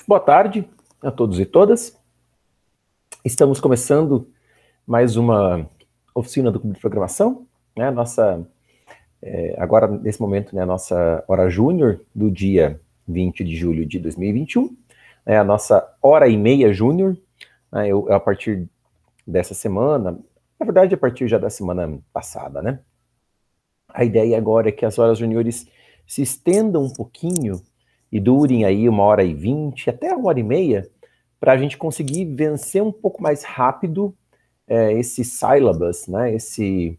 Boa tarde a todos e todas. Estamos começando mais uma oficina do Clube de Programação, né? Agora, nesse momento, né, a nossa hora júnior do dia 20 de julho de 2021, a nossa hora e meia júnior, né, a partir dessa semana, na verdade, a partir já da semana passada, né? A ideia agora é que as horas júniores se estendam um pouquinho e durem aí 1h20, até 1h30, para a gente conseguir vencer um pouco mais rápido esse syllabus, né? Esse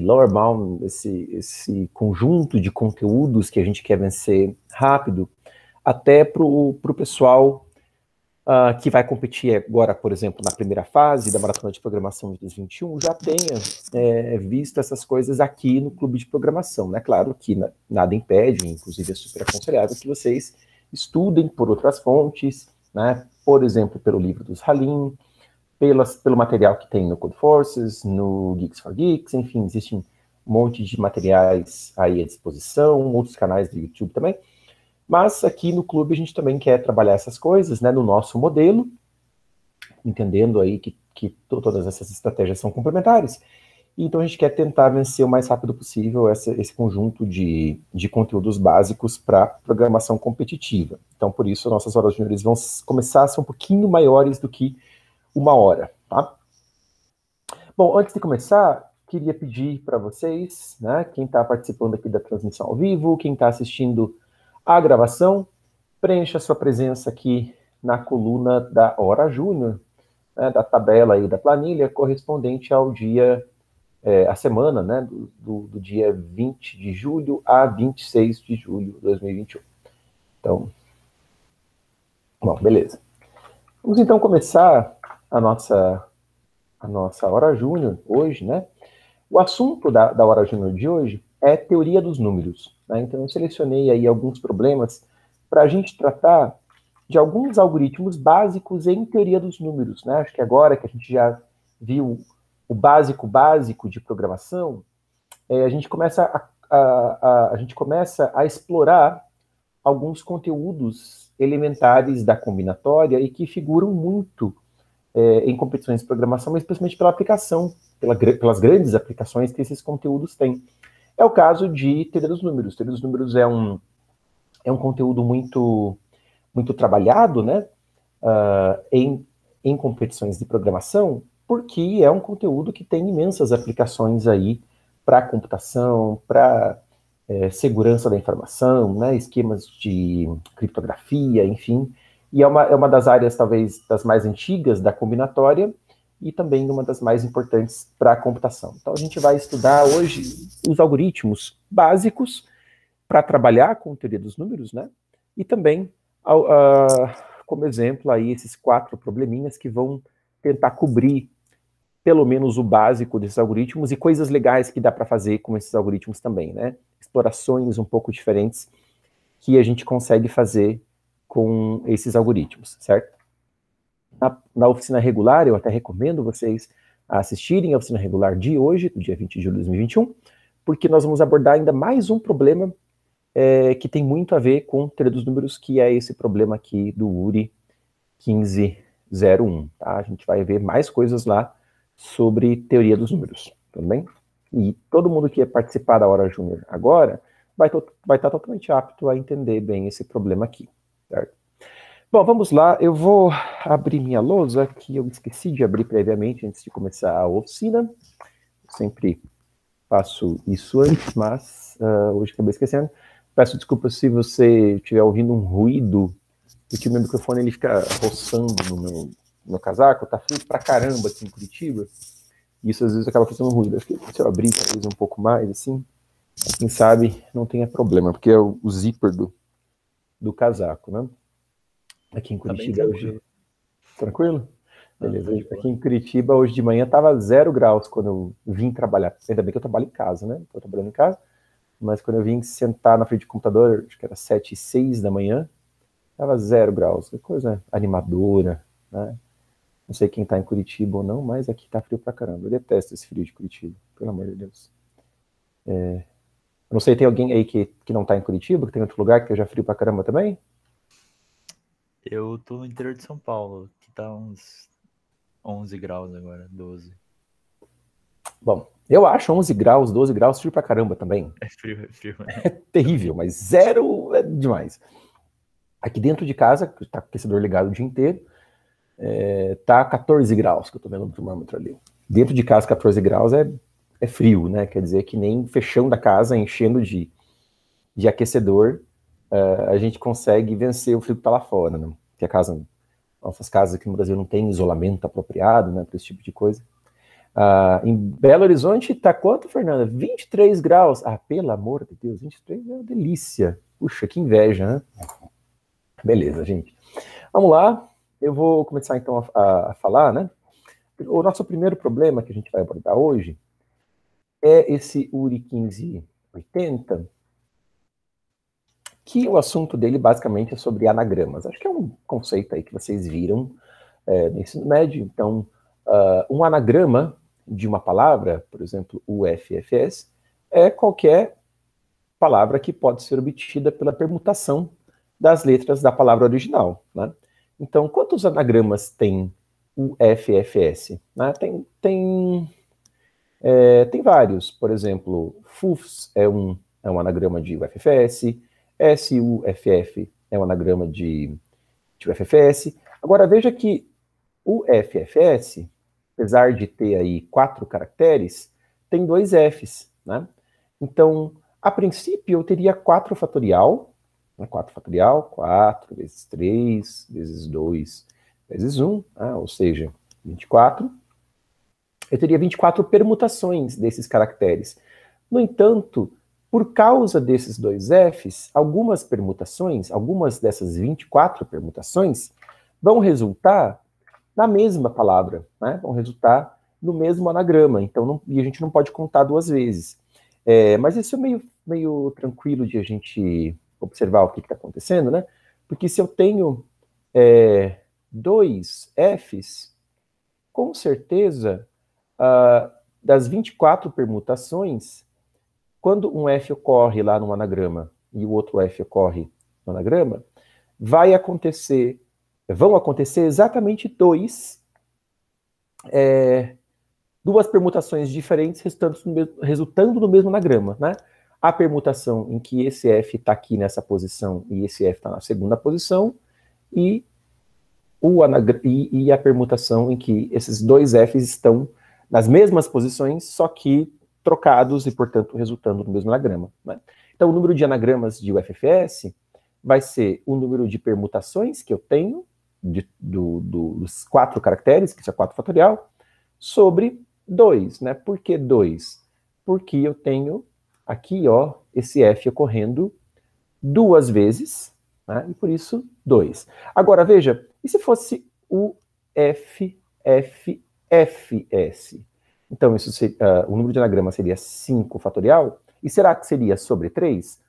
lower bound, esse conjunto de conteúdos que a gente quer vencer rápido, até para o pessoal que vai competir agora, por exemplo, na primeira fase da Maratona de Programação de 2021, já tenha visto essas coisas aqui no Clube de Programação, né? Claro que nada impede, inclusive é super aconselhável que vocês estudem por outras fontes, né? Por exemplo, pelo livro dos Halim, pelo material que tem no Codeforces, no Geeks for Geeks, enfim, existem um monte de materiais aí à disposição, outros canais do YouTube também. Mas aqui no clube a gente também quer trabalhar essas coisas, né, no nosso modelo, entendendo aí que todas essas estratégias são complementares. Então a gente quer tentar vencer o mais rápido possível esse conjunto de conteúdos básicos para programação competitiva. Então por isso nossas horas júniores vão começar a ser um pouquinho maiores do que 1 hora, tá? Bom, antes de começar, queria pedir para vocês, né, quem está participando aqui da transmissão ao vivo, quem está assistindo a gravação, preencha sua presença aqui na coluna da hora júnior, né, da tabela aí da planilha correspondente ao dia, a semana, né, do dia 20 de julho a 26 de julho de 2021. Então, bom, beleza. Vamos então começar a nossa hora júnior hoje, né? O assunto da hora júnior de hoje é teoria dos números, né? Então eu selecionei aí alguns problemas para a gente tratar de alguns algoritmos básicos em teoria dos números, né? Acho que agora que a gente já viu o básico de programação, a gente começa a explorar alguns conteúdos elementares da combinatória e que figuram muito em competições de programação, mas especialmente pela aplicação, pelas grandes aplicações que esses conteúdos têm. É o caso de teoria dos números. Teoria dos números é um conteúdo muito trabalhado, né, em competições de programação, porque é um conteúdo que tem imensas aplicações aí para computação, para segurança da informação, né, esquemas de criptografia, enfim. E é uma das áreas, talvez, das mais antigas da combinatória e também uma das mais importantes para a computação. Então, a gente vai estudar hoje os algoritmos básicos para trabalhar com teoria dos números, né? E também, como exemplo, aí esses 4 probleminhas que vão tentar cobrir pelo menos o básico desses algoritmos e coisas legais que dá para fazer com esses algoritmos também, né? Explorações um pouco diferentes que a gente consegue fazer com esses algoritmos, certo? Na oficina regular, eu até recomendo vocês assistirem a oficina regular de hoje, do dia 20 de julho de 2021, porque nós vamos abordar ainda mais um problema que tem muito a ver com teoria dos números, que é esse problema aqui do URI 1501, tá? A gente vai ver mais coisas lá sobre teoria dos números, tudo bem? E todo mundo que participar da hora júnior agora vai estar totalmente apto a entender bem esse problema aqui, certo? Bom, vamos lá, eu vou abrir minha lousa, que eu esqueci de abrir previamente antes de começar a oficina. Eu sempre faço isso antes, mas hoje acabei esquecendo. Peço desculpas se você estiver ouvindo um ruído, porque o meu microfone ele fica roçando no meu casaco, tá frio pra caramba aqui em Curitiba, e isso às vezes acaba fazendo ruído. Acho que se eu abrir talvez um pouco mais, assim, quem sabe não tenha problema, porque é o zíper do casaco, né? Aqui em Curitiba hoje. Tranquilo? Beleza. Aqui em Curitiba, hoje de manhã, tava 0 graus quando eu vim trabalhar. Ainda bem que eu trabalho em casa, né? Tô trabalhando em casa. Mas quando eu vim sentar na frente do computador, acho que era 7h06 da manhã, tava 0 graus. Que coisa animadora, né? Não sei quem tá em Curitiba ou não, mas aqui tá frio pra caramba. Eu detesto esse frio de Curitiba, pelo amor de Deus. Não sei, tem alguém aí que não tá em Curitiba, que tem outro lugar que já frio pra caramba também? Eu tô no interior de São Paulo, que tá uns 11 graus agora, 12. Bom, eu acho 11 graus, 12 graus frio pra caramba também. É frio. É terrível, mas zero é demais. Aqui dentro de casa, que tá com o aquecedor ligado o dia inteiro, tá 14 graus, que eu tô vendo no termômetro ali. Dentro de casa, 14 graus é frio, né? Quer dizer que nem fechando a casa, enchendo de aquecedor, a gente consegue vencer o frio que tá lá fora, né? Porque nossas casas aqui no Brasil não tem isolamento apropriado, né, para esse tipo de coisa. Em Belo Horizonte tá quanto, Fernanda? 23 graus. Ah, pelo amor de Deus, 23 é uma delícia. Puxa, que inveja, né? Beleza, gente. Vamos lá. Eu vou começar então a falar, né? O nosso primeiro problema que a gente vai abordar hoje é esse URI 1580, que o assunto dele basicamente é sobre anagramas. Acho que é um conceito aí que vocês viram no ensino médio. Então, um anagrama de uma palavra, por exemplo, UFFS, é qualquer palavra que pode ser obtida pela permutação das letras da palavra original, né? Então, quantos anagramas tem o FFS? Né? Tem vários. Por exemplo, FUFS é um anagrama de UFFS, SUFF é um anagrama de UFFS. Agora, veja que o FFS, apesar de ter aí 4 caracteres, tem 2 Fs, né? Então, a princípio, eu teria 4 fatorial, 4 fatorial, 4 vezes 3, vezes 2, vezes 1, ou seja, 24. Eu teria 24 permutações desses caracteres. No entanto, por causa desses 2 Fs, algumas permutações, algumas dessas 24 permutações, vão resultar na mesma palavra, né? Vão resultar no mesmo anagrama. Então, e a gente não pode contar 2 vezes. Mas isso é meio tranquilo de a gente observar o que está acontecendo, né? Porque se eu tenho 2 Fs, com certeza, das 24 permutações, quando um F ocorre lá no anagrama e o outro F ocorre no anagrama, vão acontecer exatamente duas permutações diferentes resultando no mesmo anagrama, né? A permutação em que esse F está aqui nessa posição e esse F está na segunda posição, e a permutação em que esses 2 Fs estão nas mesmas posições, só que trocados e, portanto, resultando no mesmo anagrama, né? Então, o número de anagramas de UFFS vai ser o número de permutações que eu tenho dos 4 caracteres, que isso é 4 fatorial, sobre 2, né? Por que 2? Porque eu tenho aqui, ó, esse F ocorrendo 2 vezes, né? E por isso 2. Agora, veja, e se fosse o FFFS? Então, o número de anagrama seria 5 fatorial, e será que seria sobre 3?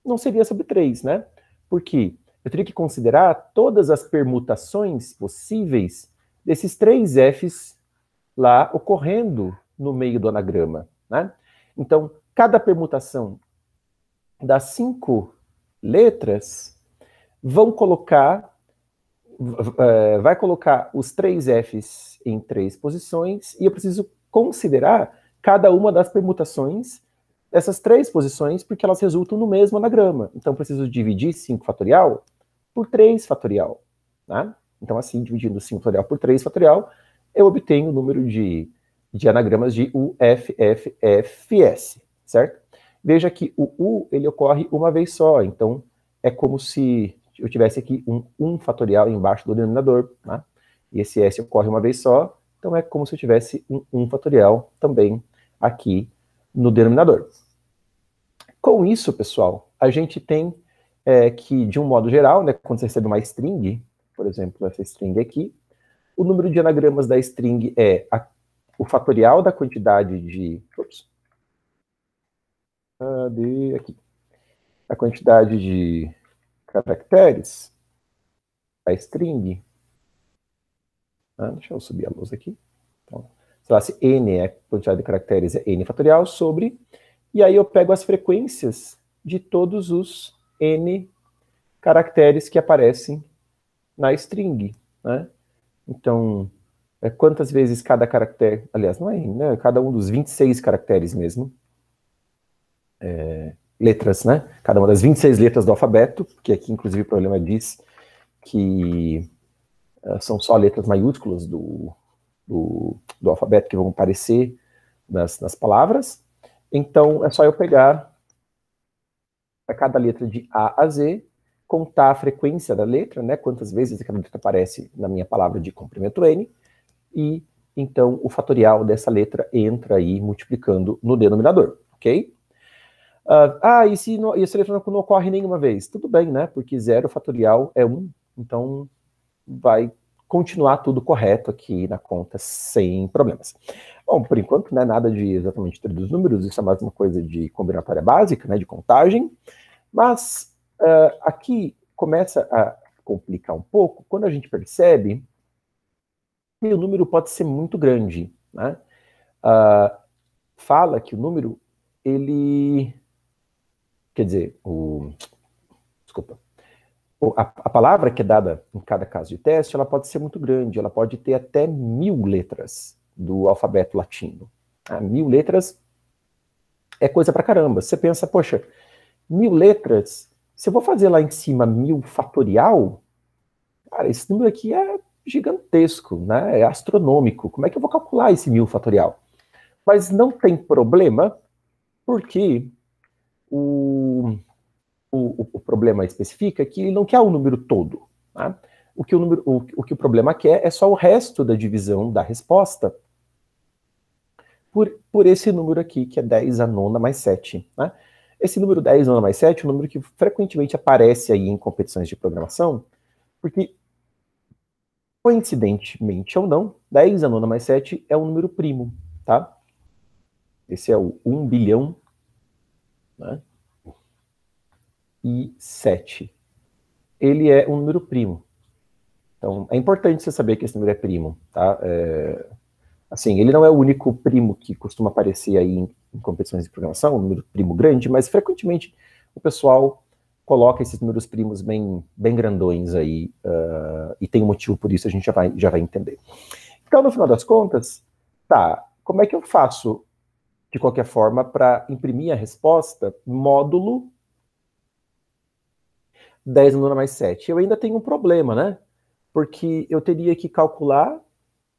Não seria sobre 3, né? Porque eu teria que considerar todas as permutações possíveis desses 3 Fs lá ocorrendo no meio do anagrama, né? Então, cada permutação das 5 letras vai colocar os 3 Fs em 3 posições, e eu preciso considerar cada uma das permutações dessas 3 posições, porque elas resultam no mesmo anagrama. Então, eu preciso dividir 5 fatorial por 3 fatorial, né? Então, assim, dividindo 5 fatorial por 3 fatorial, eu obtenho o número de anagramas de UFFS, certo? Veja que o U, ele ocorre uma vez só, então é como se eu tivesse aqui um 1 fatorial embaixo do denominador, né? E esse S ocorre uma vez só, então é como se eu tivesse um 1 fatorial também aqui no denominador. Com isso, pessoal, a gente tem que, de um modo geral, né, quando você recebe uma string, por exemplo, essa string aqui, o número de anagramas da string é o fatorial da quantidade de... Aqui. A quantidade de caracteres da string. Deixa eu subir a luz aqui. Então, sei lá, se n é a quantidade de caracteres, é n fatorial sobre... E aí eu pego as frequências de todos os n caracteres que aparecem na string, né? Então, quantas vezes cada caractere, aliás, não é, né? Cada um dos 26 caracteres mesmo, letras, né? Cada uma das 26 letras do alfabeto, que aqui, inclusive, o problema diz que são só letras maiúsculas do alfabeto que vão aparecer nas palavras. Então, é só eu pegar a cada letra de A a Z, contar a frequência da letra, né? Quantas vezes aquela letra aparece na minha palavra de comprimento N, e então o fatorial dessa letra entra aí multiplicando no denominador, ok? E se essa letra não ocorre nenhuma vez? Tudo bem, né? Porque 0 fatorial é 1, então vai continuar tudo correto aqui na conta sem problemas. Bom, por enquanto, né, nada de exatamente traduzir os números, isso é mais uma coisa de combinatória básica, né, de contagem, mas aqui começa a complicar um pouco quando a gente percebe que o número pode ser muito grande, né? Fala que o número, ele... Quer dizer, desculpa. A palavra que é dada em cada caso de teste, ela pode ser muito grande, ela pode ter até 1000 letras do alfabeto latino. 1000 letras é coisa pra caramba. Você pensa, poxa, 1000 letras, se eu vou fazer lá em cima 1000 fatorial, cara, esse número aqui é gigantesco, né? É astronômico. Como é que eu vou calcular esse 1000 fatorial? Mas não tem problema, porque o problema especifica que ele não quer o número todo. Tá? O que o problema quer é só o resto da divisão da resposta por esse número aqui, que é 10 a nona mais 7. Né? Esse número 10 a nona mais 7 é um número que frequentemente aparece aí em competições de programação, porque, coincidentemente ou não, 10 a nona mais 7 é um número primo. Tá? Esse é o 1 bilhão, né? E 7. Ele é um número primo. Então, é importante você saber que esse número é primo, tá? Assim, ele não é o único primo que costuma aparecer aí em competições de programação, um número primo grande, mas frequentemente o pessoal coloca esses números primos bem grandões aí, e tem um motivo por isso, a gente já vai entender. Então, no final das contas, tá, como é que eu faço, de qualquer forma, para imprimir a resposta módulo 10 a nona mais 7? Eu ainda tenho um problema, né? Porque eu teria que calcular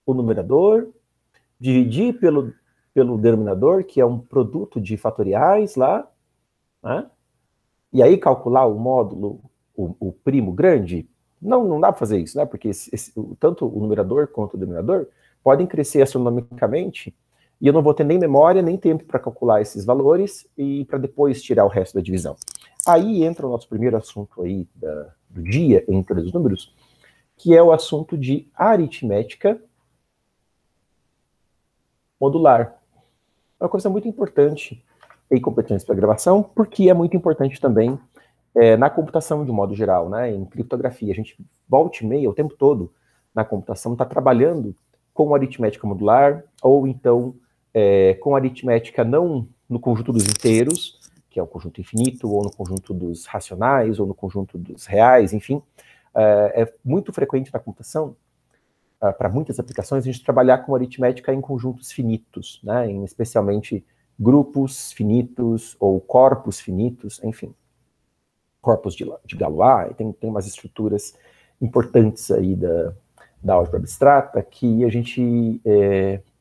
o numerador, dividir pelo denominador, que é um produto de fatoriais lá, né? E aí calcular o módulo, o primo grande. Não dá para fazer isso, né? Porque tanto o numerador quanto o denominador podem crescer astronomicamente, e eu não vou ter nem memória, nem tempo para calcular esses valores, e para depois tirar o resto da divisão. Aí entra o nosso primeiro assunto aí do dia, entre os números, que é o assunto de aritmética modular. É uma coisa muito importante em competências para gravação, porque é muito importante também na computação de um modo geral, né? Em criptografia. A gente volta e meia, o tempo todo, na computação, está trabalhando com aritmética modular, ou então com aritmética não no conjunto dos inteiros, que é o conjunto infinito, ou no conjunto dos racionais, ou no conjunto dos reais, enfim. É muito frequente na computação, para muitas aplicações, a gente trabalhar com aritmética em conjuntos finitos, né? Em especialmente grupos finitos ou corpos finitos, enfim. Corpos de Galois, tem umas estruturas importantes aí da álgebra abstrata que a gente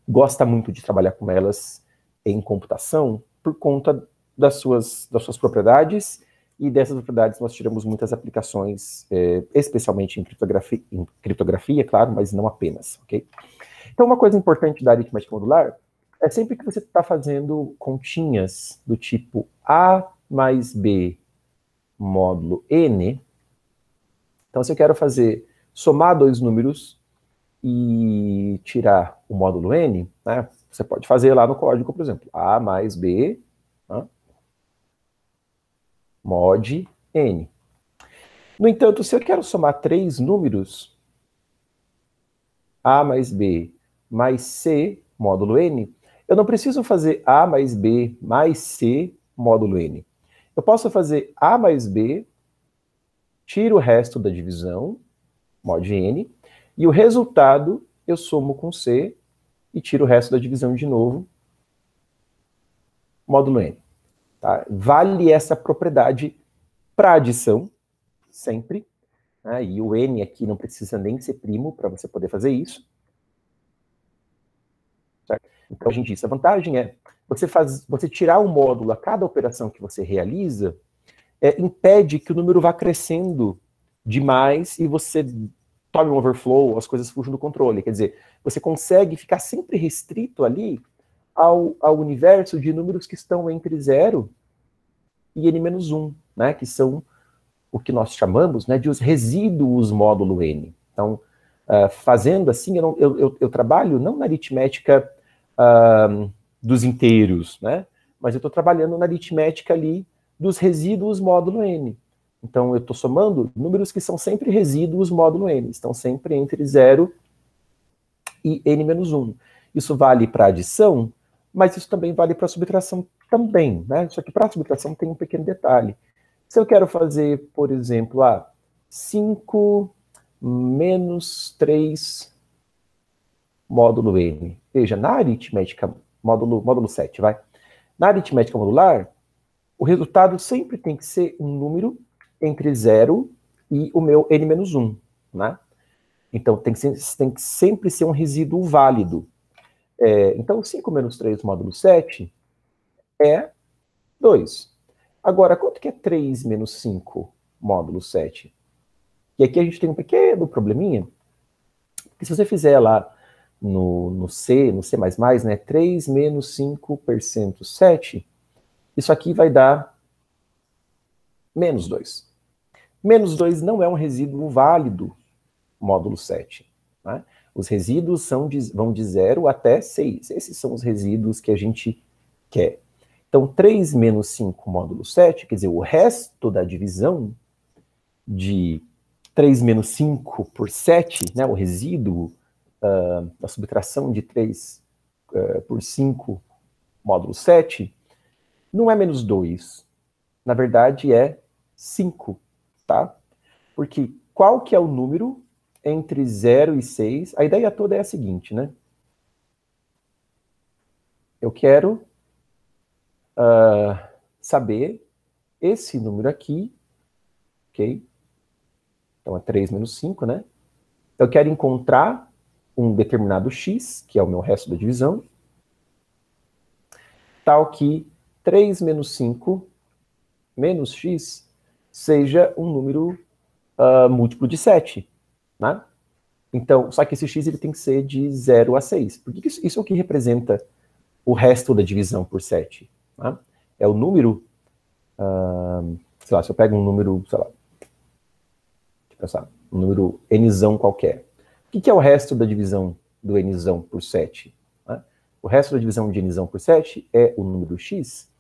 gosta muito de trabalhar com elas em computação por conta das suas propriedades, e dessas propriedades nós tiramos muitas aplicações, especialmente em criptografia, claro, mas não apenas, ok? Então, uma coisa importante da aritmética modular é sempre que você está fazendo continhas do tipo A mais B módulo N. Então, se eu quero somar dois números e tirar o módulo N, né, você pode fazer lá no código, por exemplo, A mais B, né, mod N. No entanto, se eu quero somar três números, A mais B mais C módulo N, eu não preciso fazer A mais B mais C módulo N. Eu posso fazer A mais B, tiro o resto da divisão, mod n, e o resultado eu somo com C e tiro o resto da divisão de novo, módulo n. Tá? Vale essa propriedade para adição, sempre, né? E o n aqui não precisa nem ser primo para você poder fazer isso. Certo? Então, a gente disse, a vantagem é você tirar o módulo a cada operação que você realiza, impede que o número vá crescendo demais e você tome um overflow, as coisas fujam do controle. Quer dizer, você consegue ficar sempre restrito ali ao universo de números que estão entre 0 e n-1, né, que são o que nós chamamos, né, de os resíduos módulo n. Então, fazendo assim, eu trabalho não na aritmética dos inteiros, né, mas eu estou trabalhando na aritmética ali dos resíduos módulo n. Então, eu estou somando números que são sempre resíduos módulo n, estão sempre entre 0 e n-1. Isso vale para adição, mas isso também vale para subtração também, né? Só que para subtração tem um pequeno detalhe. Se eu quero fazer, por exemplo, 5 menos 3 módulo n. Veja, na aritmética, módulo 7, vai. Na aritmética modular, o resultado sempre tem que ser um número entre 0 e o meu n-1, né? Então, tem que sempre ser um resíduo válido. Então, 5 menos 3 módulo 7 é 2. Agora, quanto que é 3 menos 5 módulo 7? E aqui a gente tem um pequeno probleminha, porque se você fizer lá no C, né, 3 menos 5% 7, isso aqui vai dar menos 2. Menos 2 não é um resíduo válido, módulo 7. Né? Os resíduos vão de 0 até 6. Esses são os resíduos que a gente quer. Então, 3 menos 5 módulo 7, quer dizer, o resto da divisão de 3 menos 5 por 7, né, o resíduo da subtração de 3 por 5 módulo 7, não é menos 2. Na verdade, é 5, tá? Porque qual que é o número entre 0 e 6? A ideia toda é a seguinte, né? Eu quero saber esse número aqui, ok? Então é 3 menos 5, né? Eu quero encontrar um determinado x, que é o meu resto da divisão, tal que 3 menos 5 menos x seja um número múltiplo de 7, né? Então, só que esse x ele tem que ser de 0 a 6. Porque isso é o que representa o resto da divisão por 7. Né? É o número, sei lá, se eu pego um número, sei lá, deixa eu pensar, um número nzão qualquer. O que é o resto da divisão do nzão por 7? Né? O resto da divisão de nzão por 7 é o número x,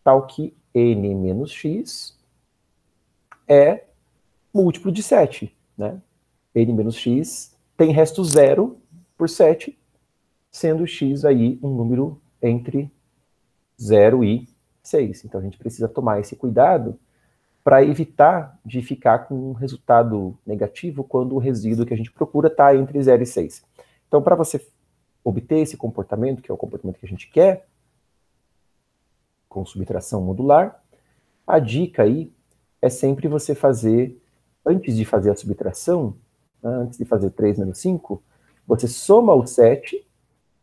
tal que n menos x é múltiplo de 7. Né? N menos x tem resto 0 por 7, sendo x aí um número entre 0 e 6. Então a gente precisa tomar esse cuidado para evitar de ficar com um resultado negativo quando o resíduo que a gente procura está entre 0 e 6. Então, para você obter esse comportamento, que é o comportamento que a gente quer, com subtração modular, a dica aí é sempre você fazer, antes de fazer a subtração, antes de fazer 3 menos 5, você soma o 7,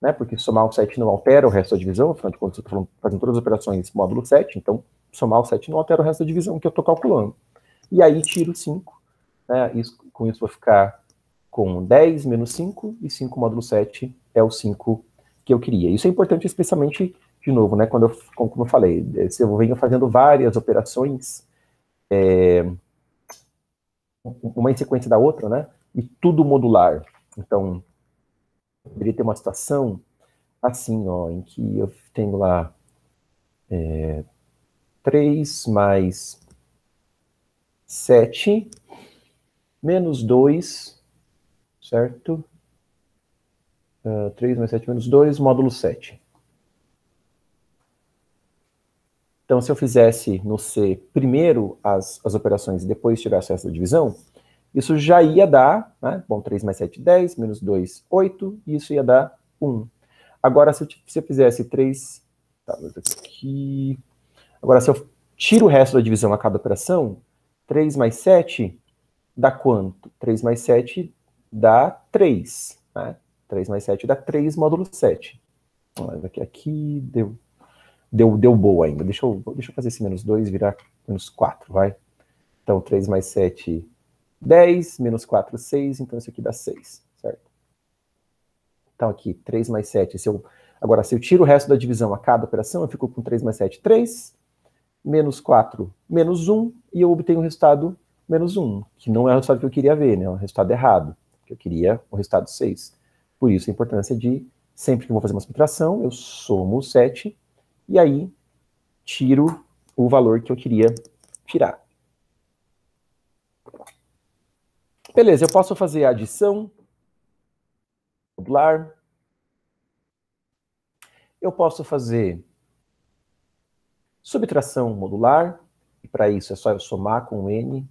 né, porque somar o 7 não altera o resto da divisão, afinal de contas eu estou fazendo todas as operações módulo 7, então somar o 7 não altera o resto da divisão que eu estou calculando. E aí tiro 5, né, com isso vou ficar com 10 menos 5, e 5 módulo 7 é o 5 que eu queria. Isso é importante especialmente, de novo, né, como eu falei, se eu venho fazendo várias operações, uma em sequência da outra, né, e tudo modular. Então, poderia ter uma situação assim, ó, em que eu tenho lá 3 mais 7 menos 2, certo? 3 mais 7 menos 2, módulo 7. Então, se eu fizesse no C primeiro as operações e depois tirasse essa divisão, isso já ia dar, né? Bom, 3 mais 7, 10, menos 2, 8, e isso ia dar 1. Agora, se eu fizesse 3... Tá, aqui... Agora, se eu tiro o resto da divisão a cada operação, 3 mais 7 dá quanto? 3 mais 7 dá 3, né? 3 mais 7 dá 3 módulo 7. Mas aqui deu boa ainda. Deixa eu fazer esse menos 2 virar menos 4, vai? Então, 3 mais 7, 10, menos 4, 6, então isso aqui dá 6, certo? Então aqui, 3 mais 7, agora se eu tiro o resto da divisão a cada operação, eu fico com 3 mais 7, 3, menos 4, menos 1, e eu obtenho o resultado menos 1, que não é o resultado que eu queria ver, né? É o resultado errado, que eu queria o resultado 6. Por isso a importância de, sempre que eu vou fazer uma subtração, eu somo o 7, e aí tiro o valor que eu queria tirar. Beleza, eu posso fazer a adição modular. Eu posso fazer subtração modular, e para isso é só eu somar com o n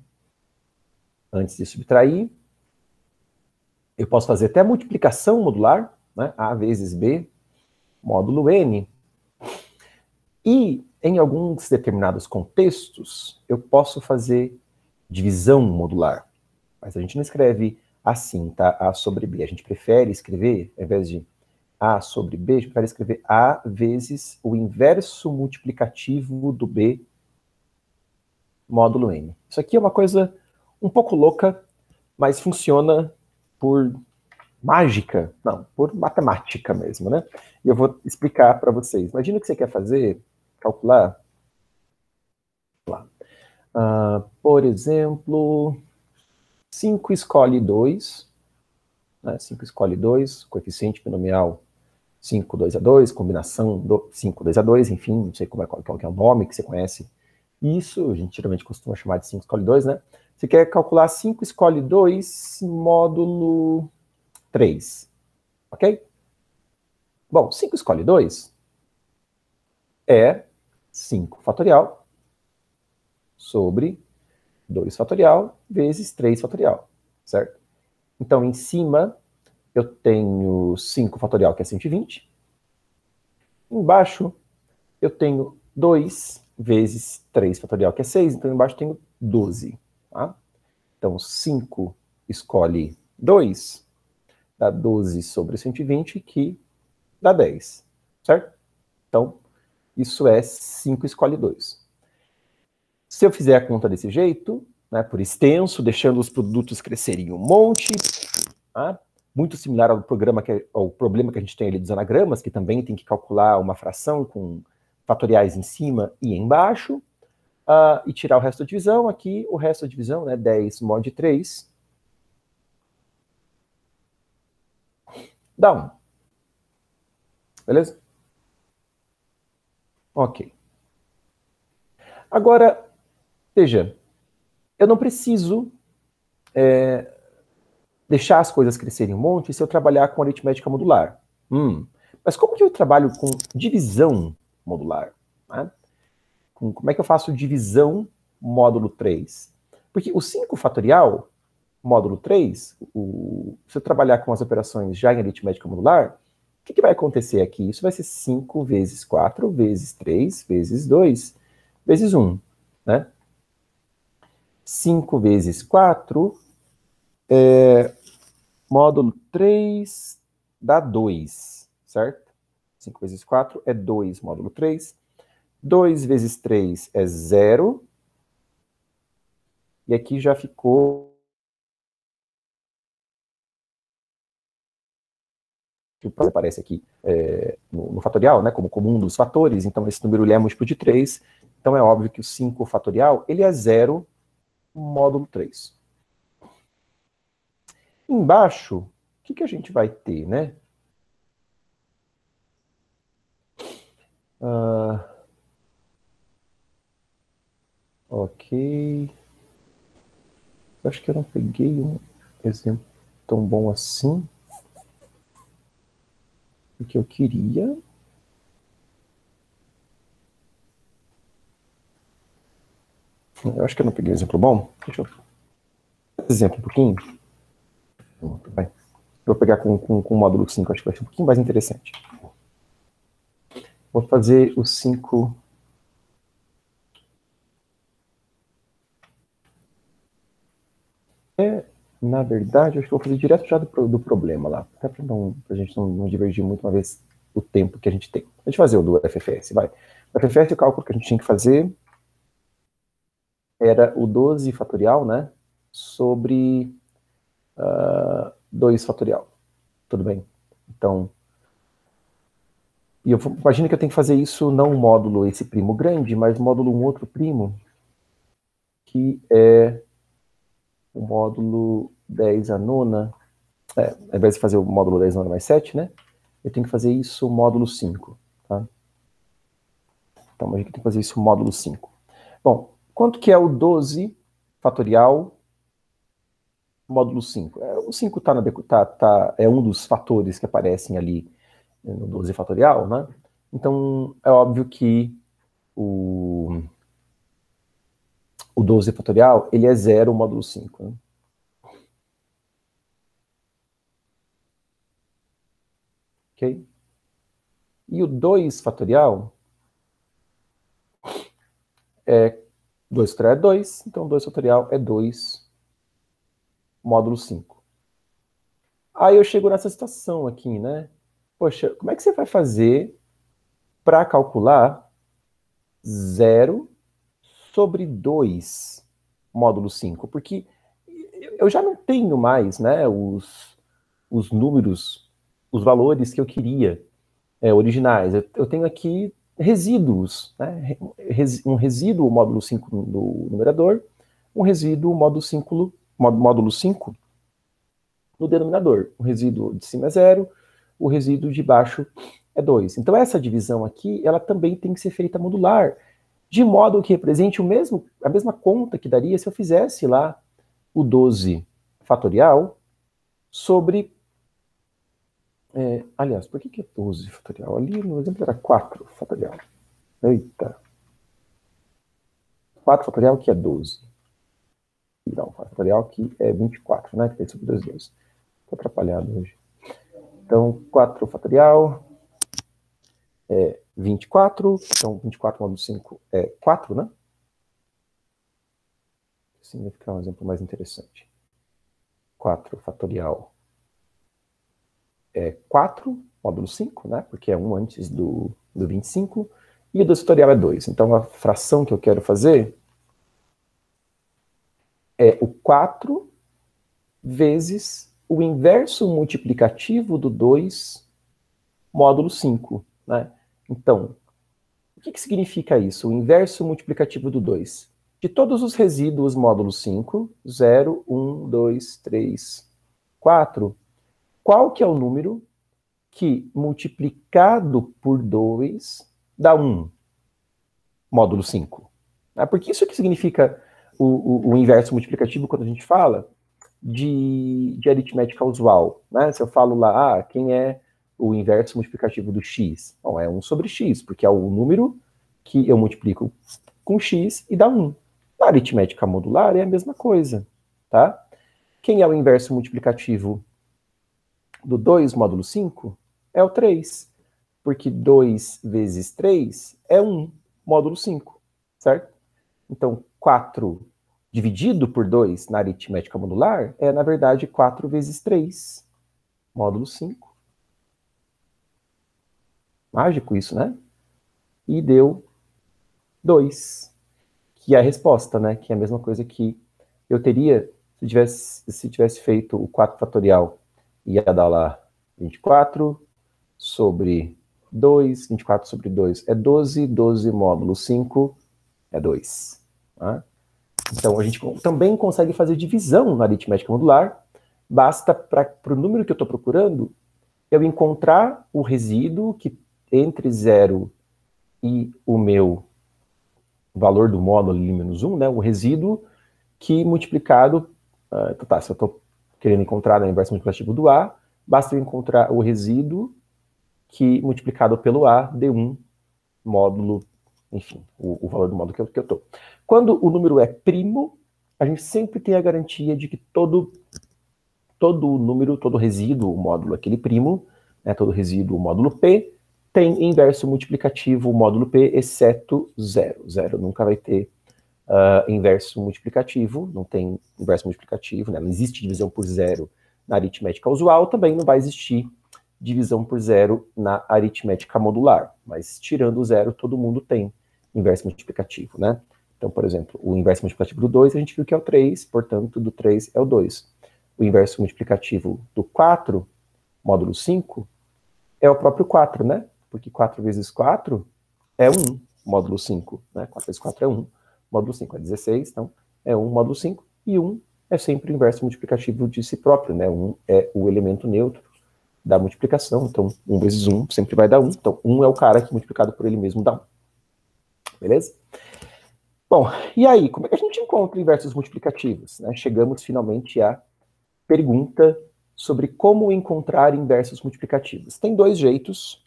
antes de subtrair. Eu posso fazer até multiplicação modular, né? A vezes b, módulo n. E em alguns determinados contextos, eu posso fazer divisão modular. Mas a gente não escreve assim, tá? A sobre b. A gente prefere escrever, ao invés de A sobre B, a gente prefere escrever A vezes o inverso multiplicativo do B módulo n. Isso aqui é uma coisa um pouco louca, mas funciona por mágica, não, por matemática mesmo, né? E eu vou explicar para vocês. Imagina que você quer calcular, por exemplo, 5 escolhe 2, né? 5 escolhe 2, coeficiente binomial 5, 2 a 2, combinação do 5, 2 a 2, enfim, não sei qual que é o nome que você conhece. Isso, a gente geralmente costuma chamar de 5 escolhe 2, né? Você quer calcular 5 escolhe 2 módulo 3, ok? Bom, 5 escolhe 2 é 5 fatorial sobre 2 fatorial vezes 3 fatorial, certo? Então, em cima, eu tenho 5 fatorial, que é 120. Embaixo, eu tenho 2 vezes 3 fatorial, que é 6. Então, embaixo eu tenho 12. Tá? Então, 5 escolhe 2, dá 12 sobre 120, que dá 10. Certo? Então, isso é 5 escolhe 2. Se eu fizer a conta desse jeito, né, por extenso, deixando os produtos crescerem um monte, tá? Muito similar ao problema que a gente tem ali dos anagramas, que também tem que calcular uma fração com fatoriais em cima e embaixo, e tirar o resto da divisão. Aqui, o resto da divisão, né, 10 mod 3, dá 1. Beleza? Ok. Agora, veja, eu não preciso deixar as coisas crescerem um monte se eu trabalhar com aritmética modular. Mas como que eu trabalho com divisão modular? Né? Como é que eu faço divisão módulo 3? Porque o 5 fatorial, módulo 3, se eu trabalhar com as operações já em aritmética modular, o que vai acontecer aqui? Isso vai ser 5 vezes 4 vezes 3 vezes 2 vezes 1. Né? 5 vezes 4 módulo 3 dá 2, certo? 5 vezes 4 é 2 módulo 3. 2 vezes 3 é 0. E aqui já ficou... que aparece aqui no fatorial, né, como comum dos fatores. Então, esse número ele é múltiplo de 3. Então, é óbvio que o 5 fatorial ele é 0 módulo 3. Embaixo, o que a gente vai ter, né? Ok. Eu acho que eu não peguei um exemplo tão bom assim. O que eu queria. Eu acho que eu não peguei um exemplo bom. Deixa eu Exemplo um pouquinho. Muito bem. Vou pegar com o módulo 5, acho que vai ser um pouquinho mais interessante. Vou fazer o 5... Na verdade, acho que vou fazer direto já do problema lá. Até para a gente não divergir muito uma vez o tempo que a gente tem. A gente fazer o do FFS, vai. O FFS, o cálculo que a gente tinha que fazer era o 12 fatorial, né? Sobre 2 fatorial. Tudo bem? Então, imagina que eu tenho que fazer isso não o módulo esse primo grande, mas o módulo um outro primo, que é o módulo 10 a nona. Ao invés de fazer o módulo 10 nona mais 7, né? Eu tenho que fazer isso módulo 5, tá? Então, imagina que eu tenho que fazer isso módulo 5. Bom, quanto que é o 12 fatorial módulo 5? O 5 é um dos fatores que aparecem ali no 12 fatorial, né? Então, é óbvio que o 12 fatorial, ele é 0 módulo 5, né? Ok? E o 2 fatorial 2 fatorial é 2, então 2 fatorial é 2 módulo 5. Aí eu chego nessa situação aqui, né? Poxa, como é que você vai fazer para calcular 0 sobre 2 módulo 5? Porque eu já não tenho mais, né, os números, os valores que eu queria originais. Eu tenho aqui resíduos, né? Um resíduo módulo 5 do numerador, um resíduo módulo 5 no denominador. O resíduo de cima é 0, o resíduo de baixo é 2. Então essa divisão aqui, ela também tem que ser feita modular, de modo que represente a mesma conta que daria se eu fizesse lá o 12 fatorial sobre... aliás, por que é 12 fatorial? Ali no exemplo era 4 fatorial. Eita. 4 fatorial que é 12. Não, 4 fatorial que é 24, né? Que tem sobre 2 vezes. Estou atrapalhado hoje. Então, 4 fatorial é 24. Então, 24 módulo 5 é 4, né? Assim vai ficar um exemplo mais interessante. 4 fatorial é 4, módulo 5, né? Porque é 1 antes do 25. E o 2 fatorial é 2. Então, a fração que eu quero fazer é o 4 vezes o inverso multiplicativo do 2 módulo 5, né? Então, o que significa isso? O inverso multiplicativo do 2. De todos os resíduos módulo 5, 0, 1, 2, 3, 4, qual que é o número que, multiplicado por 2, dá 1 módulo 5? Porque isso que significa o inverso multiplicativo quando a gente fala de aritmética usual, né? Se eu falo lá, quem é o inverso multiplicativo do x? Bom, é 1 sobre x, porque é o número que eu multiplico com x e dá 1. Na aritmética modular é a mesma coisa, tá? Quem é o inverso multiplicativo do 2 módulo 5? É o 3, porque 2 vezes 3 é 1 módulo 5, certo? Então, 4 dividido por 2 na aritmética modular é, na verdade, 4 vezes 3, módulo 5. Mágico isso, né? E deu 2, que é a resposta, né? Que é a mesma coisa que eu teria se tivesse feito o 4 fatorial. Ia dar lá 24 sobre 2, 24 sobre 2 é 12, 12 módulo 5 é 2. Tá? Então, a gente também consegue fazer divisão na aritmética modular. Basta, para o número que eu estou procurando, eu encontrar o resíduo que entre 0 e o meu valor do módulo ali, menos 1, né, o resíduo que multiplicado... se eu estou querendo encontrar na inverso multiplicativo do A, basta eu encontrar o resíduo que multiplicado pelo A dê 1 módulo, enfim, o valor do módulo que eu estou. Quando o número é primo, a gente sempre tem a garantia de que todo número, todo resíduo, módulo aquele primo, né, todo resíduo, módulo P, tem inverso multiplicativo, módulo P, exceto zero. Zero nunca vai ter inverso multiplicativo, não tem inverso multiplicativo, né, não existe divisão por zero na aritmética usual, também não vai existir divisão por zero na aritmética modular, mas tirando o zero, todo mundo tem inverso multiplicativo, né? Então, por exemplo, o inverso multiplicativo do 2, a gente viu que é o 3, portanto, do 3 é o 2. O inverso multiplicativo do 4, módulo 5, é o próprio 4, né? Porque 4 vezes 4 é 1, módulo 5, né? 4 vezes 4 é 1, módulo 5 é 16, então é 1, módulo 5, e 1 é sempre o inverso multiplicativo de si próprio, né? 1 é o elemento neutro da multiplicação, então 1 vezes 1 sempre vai dar 1, então 1 é o cara que multiplicado por ele mesmo dá 1. Beleza? Bom, e aí, como é que a gente encontra inversos multiplicativos? Né? Chegamos finalmente à pergunta sobre como encontrar inversos multiplicativos. Tem dois jeitos,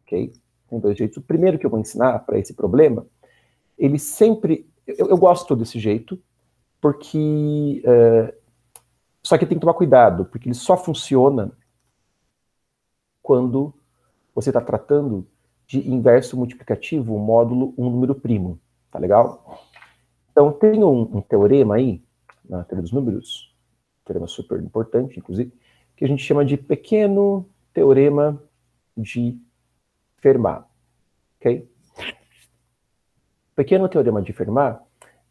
ok? Tem dois jeitos. O primeiro que eu vou ensinar para esse problema, ele sempre... Eu gosto desse jeito, porque... só que tem que tomar cuidado, porque ele só funciona quando você está tratando de inverso multiplicativo módulo um número primo. Tá legal? Então, tem um teorema aí, na teoria dos números, um teorema super importante, inclusive, que a gente chama de pequeno teorema de Fermat. Ok? O pequeno teorema de Fermat,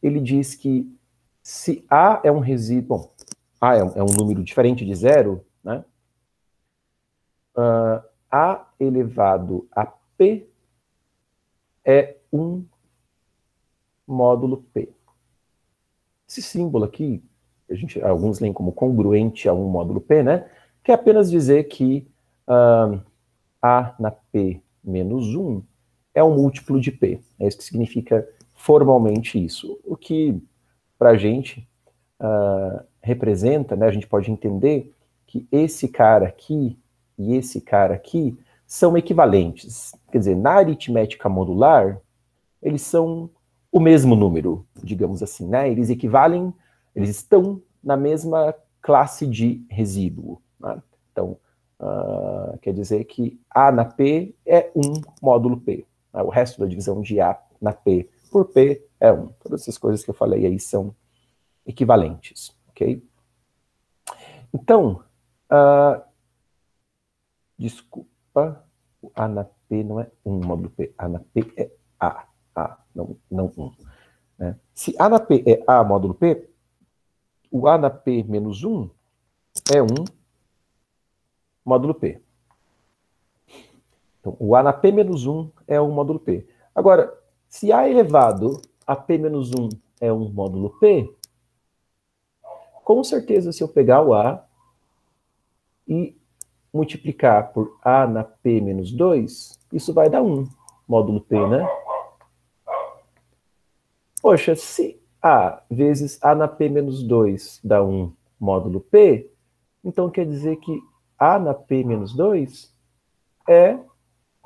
ele diz que se A é um resíduo... Bom, A é um número diferente de zero, né? A elevado a P é um módulo P. Esse símbolo aqui, alguns leem como congruente a um módulo P, né? Quer apenas dizer que A na P menos 1 é um múltiplo de P. É isso que significa formalmente isso. O que, para a gente, representa, né? A gente pode entender que esse cara aqui e esse cara aqui são equivalentes. Quer dizer, na aritmética modular, eles são o mesmo número, digamos assim, né? Eles equivalem, eles estão na mesma classe de resíduo, né? Então, quer dizer que A na P é um módulo P. Né? O resto da divisão de A na P por P é 1. Todas essas coisas que eu falei aí são equivalentes, ok? Então, desculpa, o A na P não é 1 módulo P, A na P é A, não 1. Né? Se A na P é A módulo P, o A na P menos 1 é 1 módulo P. Então, o A na P menos 1 é 1 módulo P. Agora, se A elevado a P menos 1 é 1 módulo P, com certeza, se eu pegar o A e multiplicar por A na P menos 2, isso vai dar 1 módulo P, né? Poxa, se A vezes A na P menos 2 dá 1 módulo P, então quer dizer que A na P menos 2 é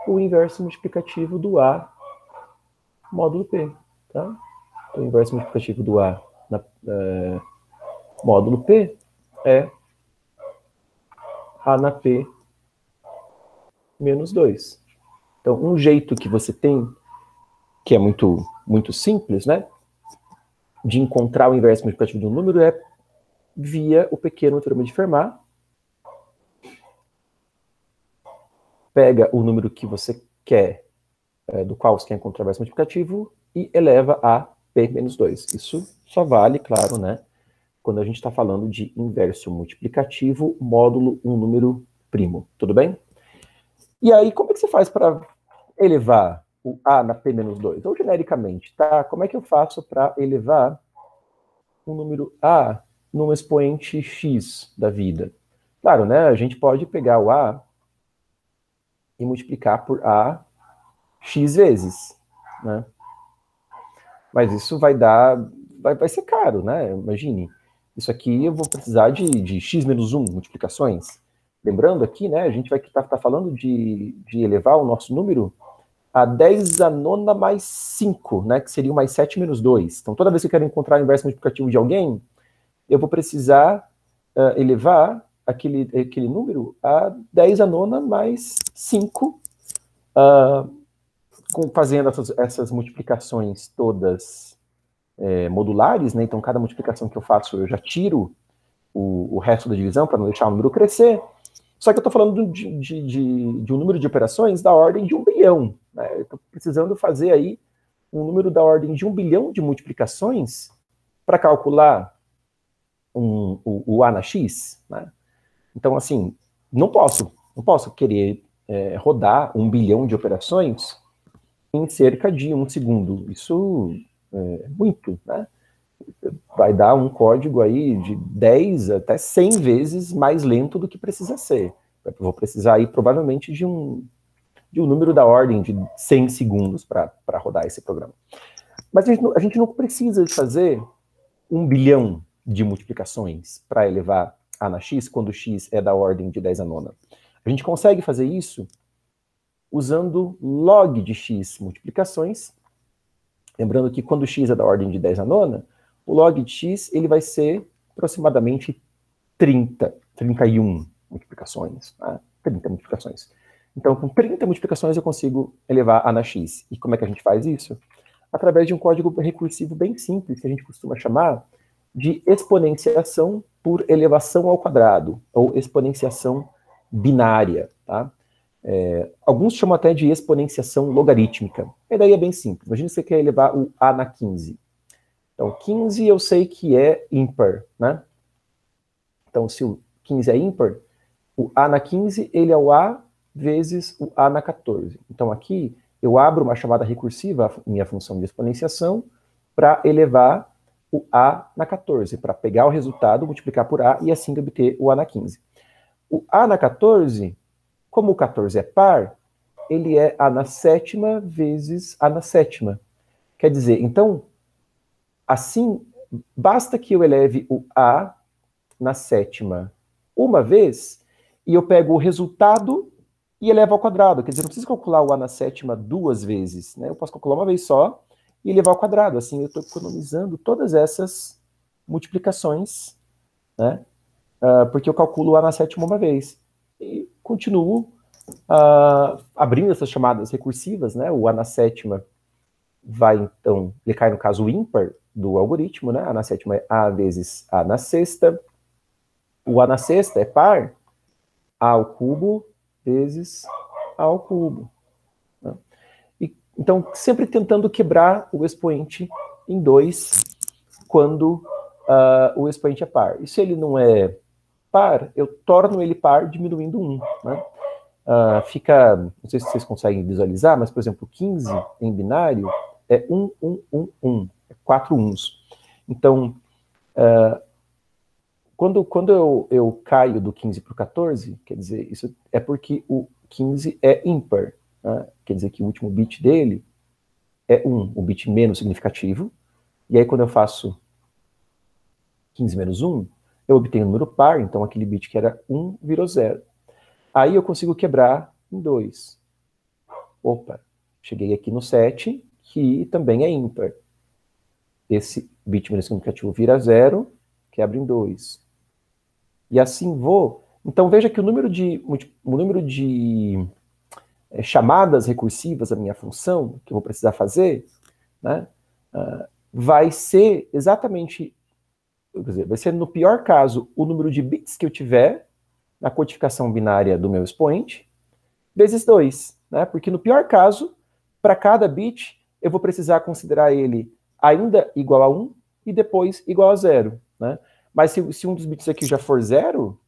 o inverso multiplicativo do A módulo P, tá? O inverso multiplicativo do A na módulo P é A na P menos 2. Então, um jeito que você tem, que é muito simples, né, de encontrar o inverso multiplicativo de um número é via o pequeno teorema de Fermat. Pega o número que você quer, do qual você quer encontrar o inverso multiplicativo, e eleva a P menos 2. Isso só vale, claro, né, quando a gente está falando de inverso multiplicativo módulo um número primo. Tudo bem? E aí, como é que você faz para elevar o A na P menos 2? Ou genericamente, tá? Como é que eu faço para elevar um número A num expoente X da vida? Claro, né? A gente pode pegar o A e multiplicar por A X vezes, né? Mas isso vai ser caro, né? Imagine. Isso aqui eu vou precisar de X menos 1 multiplicações. Lembrando aqui, né? A gente vai estar falando de elevar o nosso número a 10 a nona mais 5, né, que seria o mais 7 menos 2. Então, toda vez que eu quero encontrar o inverso multiplicativo de alguém, eu vou precisar elevar aquele número a 10 a nona mais 5, fazendo essas multiplicações todas modulares, né? Então, cada multiplicação que eu faço, eu já tiro o resto da divisão para não deixar o número crescer. Só que eu estou falando de um número de operações da ordem de 1 bilhão. Né? Eu estou precisando fazer aí um número da ordem de 1 bilhão de multiplicações para calcular o A na X. Né? Então, assim, não posso querer rodar 1 bilhão de operações em cerca de 1 segundo. Isso é muito, né? Vai dar um código aí de 10 até 100 vezes mais lento do que precisa ser. Eu vou precisar aí provavelmente de um número da ordem de 100 segundos para rodar esse programa. Mas a gente não precisa de fazer 1 bilhão de multiplicações para elevar A na X, quando X é da ordem de 10 a nona. A gente consegue fazer isso usando log de X multiplicações. Lembrando que quando X é da ordem de 10 a nona, o log de X ele vai ser aproximadamente 31 multiplicações. Tá? 30 multiplicações. Então, com 30 multiplicações eu consigo elevar A na X. E como é que a gente faz isso? Através de um código recursivo bem simples, que a gente costuma chamar de exponenciação por elevação ao quadrado, ou exponenciação binária. Tá? Alguns chamam até de exponenciação logarítmica. A ideia é bem simples. Imagina que você quer elevar o A na 15. Então, 15 eu sei que é ímpar, né? Então, se o 15 é ímpar, o A na 15, ele é o A vezes o A na 14. Então, aqui, eu abro uma chamada recursiva, a minha função de exponenciação, para elevar o A na 14, para pegar o resultado, multiplicar por A, e assim obter o A na 15. O A na 14, como o 14 é par, ele é A na sétima vezes A na sétima. Quer dizer, então, assim, basta que eu eleve o A na sétima uma vez, e eu pego o resultado e elevo ao quadrado. Quer dizer, eu não preciso calcular o A na sétima 2 vezes. Né? Eu posso calcular uma vez só e elevar ao quadrado. Assim, eu estou economizando todas essas multiplicações, né? Porque eu calculo o A na sétima uma vez. E continuo abrindo essas chamadas recursivas. Né? O A na sétima vai, então, ele cai no caso ímpar do algoritmo, né? A na sétima é A vezes A na sexta. O A na sexta é par, A ao cubo vezes A ao cubo. Né? Então, sempre tentando quebrar o expoente em 2 quando o expoente é par. E se ele não é par, eu torno ele par diminuindo 1. Né? Fica, não sei se vocês conseguem visualizar, mas, por exemplo, 15 em binário é 1, 1, 1, 1. É 4 uns. Então, quando eu caio do 15 para o 14, quer dizer, isso é porque o 15 é ímpar. Né? Quer dizer que o último bit dele é 1, o bit menos significativo. E aí, quando eu faço 15 menos 1, eu obtenho um número par, então aquele bit que era 1 virou 0. Aí eu consigo quebrar em 2. Opa, cheguei aqui no 7, que também é ímpar. Esse bit menos significativo vira 0, quebra em 2. E assim vou. Então veja que o número de chamadas recursivas da minha função, que eu vou precisar fazer, né, vai ser exatamente, quer dizer, vai ser no pior caso o número de bits que eu tiver na codificação binária do meu expoente, vezes 2. Né, porque no pior caso, para cada bit, eu vou precisar considerar ele ainda igual a 1 e depois igual a 0. Né? Mas se um dos bits aqui já for 0,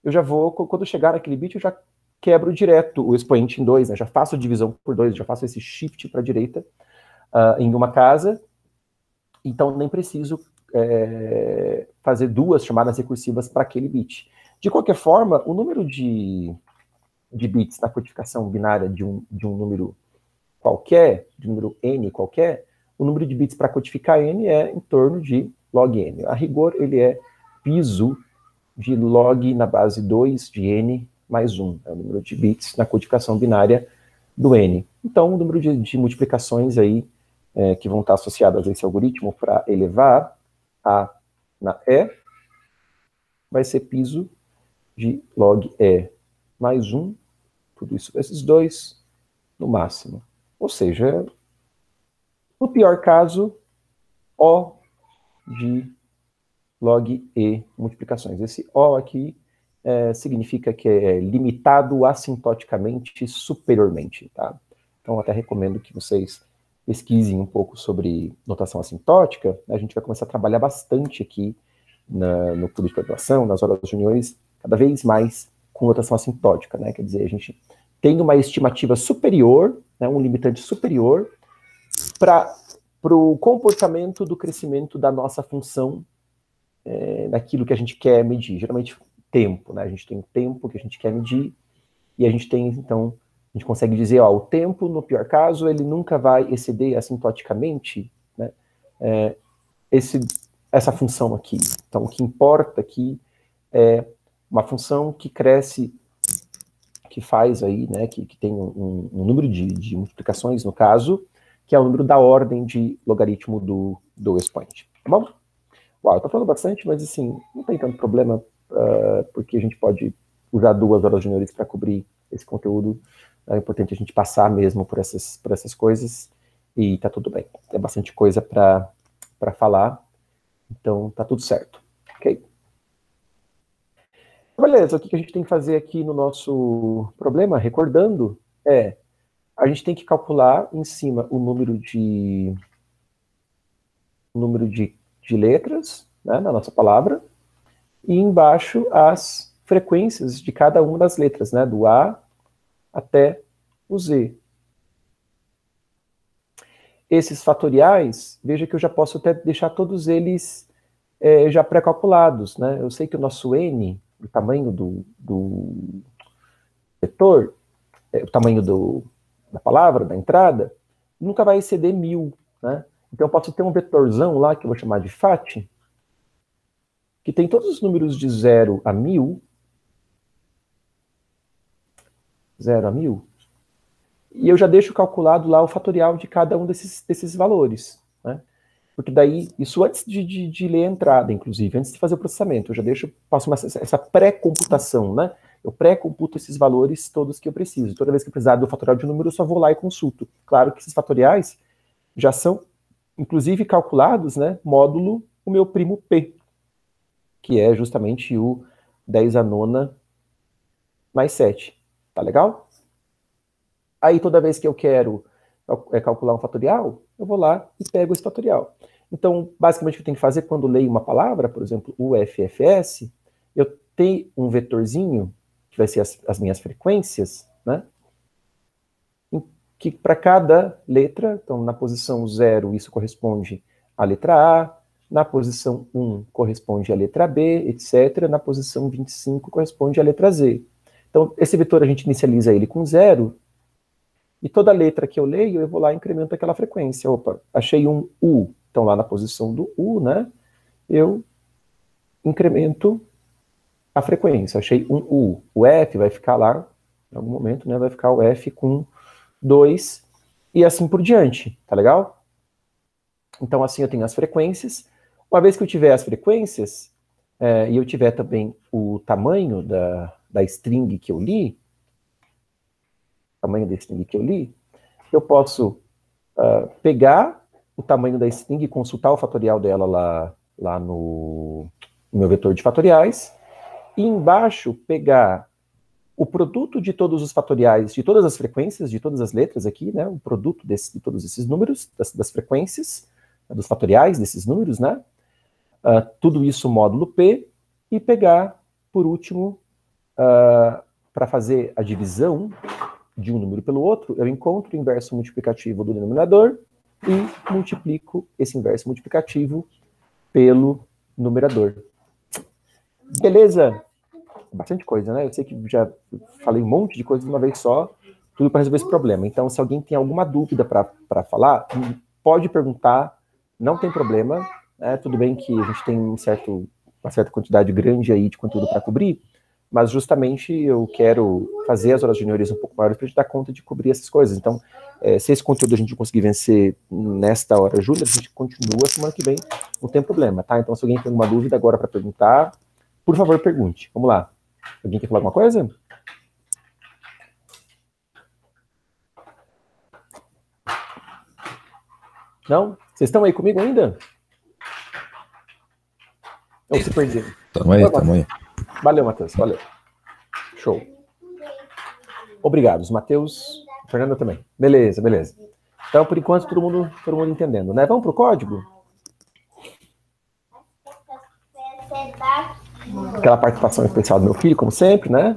eu já vou, quando chegar naquele bit, eu já quebro direto o expoente em 2, né? Já faço a divisão por 2, já faço esse shift para a direita em uma casa, então nem preciso fazer 2 chamadas recursivas para aquele bit. De qualquer forma, o número de bits na codificação binária de um número qualquer, de um número n qualquer, o número de bits para codificar n é em torno de log n. A rigor, ele é piso de log na base 2 de n mais 1. É o número de bits na codificação binária do N. Então, o número de multiplicações aí que vão estar associadas a esse algoritmo para elevar A na E vai ser piso de log E mais 1, tudo isso vezes 2, no máximo. Ou seja, no pior caso, O de log E multiplicações. Esse O aqui significa que é limitado assintoticamente superiormente, tá? Então, eu até recomendo que vocês pesquisem um pouco sobre notação assintótica. A gente vai começar a trabalhar bastante aqui no clube de programação, nas horas juniores, cada vez mais com notação assintótica, né? Quer dizer, a gente tem uma estimativa superior, né, um limitante superior, para o comportamento do crescimento da nossa função naquilo que a gente quer medir. Geralmente, tempo, né? A gente tem um tempo que a gente quer medir, e a gente tem, então, a gente consegue dizer, ó, o tempo, no pior caso, ele nunca vai exceder assintoticamente, né, essa função aqui. Então, o que importa aqui é uma função que cresce, que faz aí, né, que tem um número de multiplicações, no caso, que é o número da ordem de logaritmo do expoente. Tá bom? Uau, eu tô falando bastante, mas assim, não tem tanto problema, porque a gente pode usar 2 horas juniores para cobrir esse conteúdo. É importante a gente passar mesmo por essas coisas, e tá tudo bem. É bastante coisa para falar, então tá tudo certo, ok? Beleza, o que a gente tem que fazer aqui no nosso problema, recordando, a gente tem que calcular em cima o número de letras, né, na nossa palavra, e embaixo as frequências de cada uma das letras, né, do A até o Z. Esses fatoriais, veja que eu já posso até deixar todos eles já pré-calculados, né? Eu sei que o nosso N, o tamanho do vetor, o tamanho da palavra, da entrada, nunca vai exceder 1000, né? Então eu posso ter um vetorzão lá, que eu vou chamar de FAT, que tem todos os números de 0 a 1000, 0 a 1000, e eu já deixo calculado lá o fatorial de cada um desses valores, né? Porque daí, isso antes de ler a entrada, inclusive, antes de fazer o processamento, eu já passo essa pré-computação, né? Eu pré-computo esses valores todos que eu preciso. Toda vez que eu precisar do fatorial de número, eu só vou lá e consulto. Claro que esses fatoriais já são, inclusive, calculados, né, módulo o meu primo P, que é justamente o 10 a nona mais 7. Tá legal? Aí, toda vez que eu quero calcular um fatorial, eu vou lá e pego esse fatorial. Então, basicamente, o que eu tenho que fazer quando leio uma palavra, por exemplo, UFFS, eu tenho um vetorzinho, que vai ser as minhas frequências, né? Que para cada letra, então na posição 0 isso corresponde à letra A, na posição 1 corresponde à letra B, etc. Na posição 25 corresponde à letra Z. Então, esse vetor a gente inicializa ele com 0, e toda letra que eu leio, eu vou lá e incremento aquela frequência. Opa, achei um U. Então, lá na posição do U, né, eu incremento a frequência. Achei um U. O F vai ficar lá, em algum momento, né, vai ficar o F com 2, e assim por diante. Tá legal? Então, assim eu tenho as frequências. Uma vez que eu tiver as frequências, e eu tiver também o tamanho da string que eu li, eu posso pegar o tamanho da string e consultar o fatorial dela lá no meu vetor de fatoriais, e embaixo pegar o produto de todos os fatoriais, de todas as frequências, de todas as letras aqui, né, o produto de todos esses números, das frequências, dos fatoriais desses números, né, tudo isso módulo P, e pegar, por último, para fazer a divisão de um número pelo outro, eu encontro o inverso multiplicativo do denominador e multiplico esse inverso multiplicativo pelo numerador. Beleza? Bastante coisa, né? Eu sei que já falei um monte de coisa de uma vez só, tudo para resolver esse problema. Então, se alguém tem alguma dúvida para falar, pode perguntar, não tem problema. Tudo bem que a gente tem uma certa quantidade grande aí de conteúdo para cobrir, mas justamente eu quero fazer as horas juniores um pouco maiores para a gente dar conta de cobrir essas coisas. Então, se esse conteúdo a gente conseguir vencer nesta hora júnior, a gente continua semana que vem, não tem problema, tá? Então, se alguém tem alguma dúvida agora para perguntar, por favor, pergunte. Vamos lá. Alguém quer falar alguma coisa? Não? Vocês estão aí comigo ainda? Ou se perderam? Tamo aí, tamo aí. Valeu, Matheus, valeu. Show. Obrigado, Matheus, Fernanda também. Beleza, beleza. Então, por enquanto, todo mundo entendendo, né? Vamos para o código? Aquela participação especial do meu filho, como sempre, né?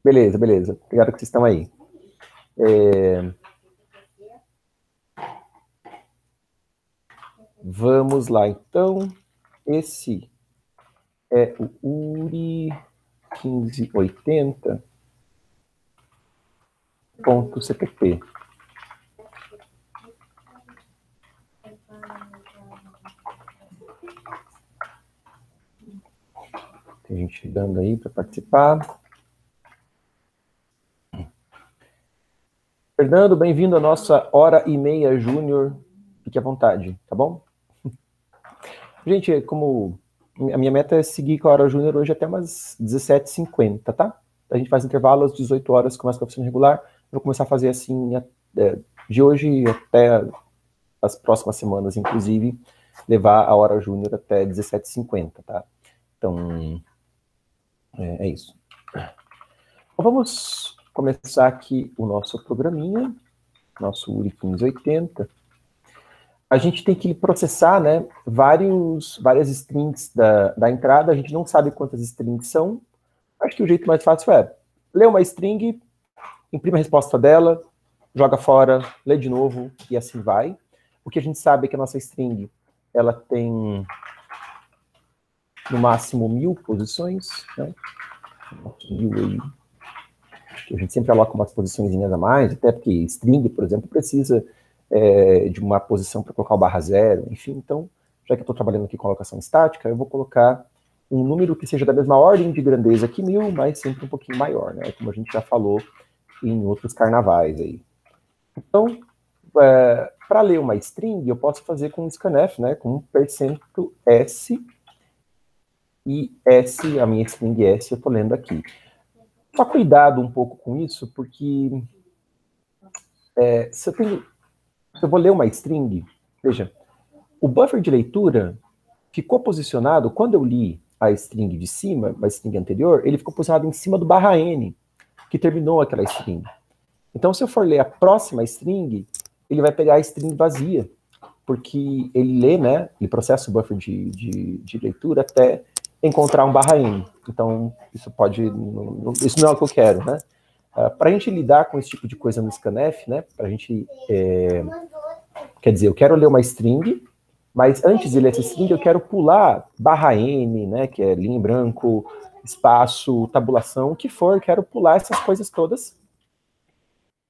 Beleza, beleza. Obrigado que vocês estão aí. Vamos lá, então. Esse é o URI 1580.cpp. Tem gente dando aí para participar. Fernando, bem-vindo à nossa hora e meia júnior. Fique à vontade, tá bom? Gente, como a minha meta é seguir com a hora júnior hoje até umas 17h50, tá? A gente faz intervalo às 18 horas, começa com a oficina regular. Eu vou começar a fazer assim de hoje até as próximas semanas, inclusive, levar a hora júnior até 17h50, tá? Então, é isso. Então, vamos começar aqui o nosso programinha, nosso URI 1580. A gente tem que processar, né, várias strings da entrada, a gente não sabe quantas strings são. Acho que o jeito mais fácil é ler uma string, imprime a resposta dela, joga fora, lê de novo e assim vai. O que a gente sabe é que a nossa string, ela tem no máximo 1000 posições, né? 1000 aí. A gente sempre aloca umas posiçõezinhas a mais, até porque string, por exemplo, precisa de uma posição para colocar o /0, enfim. Então, já que eu estou trabalhando aqui com alocação estática, eu vou colocar um número que seja da mesma ordem de grandeza que 1000, mas sempre um pouquinho maior, né? Como a gente já falou em outros carnavais aí. Então, para ler uma string, eu posso fazer com scanf, né? Com %s, e s, a minha string s, eu estou lendo aqui. Só cuidado um pouco com isso, porque se eu vou ler uma string, veja, o buffer de leitura ficou posicionado, quando eu li a string de cima, a string anterior, ele ficou posicionado em cima do /n, que terminou aquela string. Então, se eu for ler a próxima string, ele vai pegar a string vazia, porque ele lê, né, ele processa o buffer de leitura até encontrar um /n. Então, isso não é o que eu quero, né? Para a gente lidar com esse tipo de coisa no scanf, né, para a gente, quer dizer, eu quero ler uma string, mas antes de ler essa string, eu quero pular /n, né, que é linha em branco, espaço, tabulação, o que for, eu quero pular essas coisas todas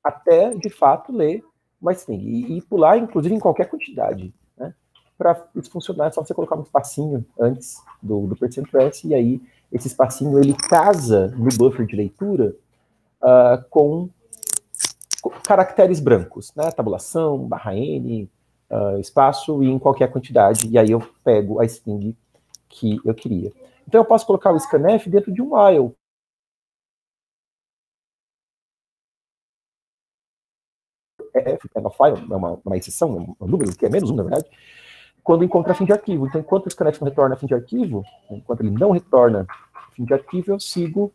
até, de fato, ler uma string. E pular, inclusive, em qualquer quantidade, né? Para isso funcionar, é só você colocar um espacinho antes do %s, e aí esse espacinho, ele casa no buffer de leitura com caracteres brancos, né? Tabulação, /n, espaço e em qualquer quantidade, e aí eu pego a string que eu queria. Então eu posso colocar o scanf dentro de um while. É uma exceção, um número que é menos 1, na verdade, quando encontra fim de arquivo. Então, enquanto o scanf não retorna fim de arquivo, enquanto ele não retorna fim de arquivo, eu sigo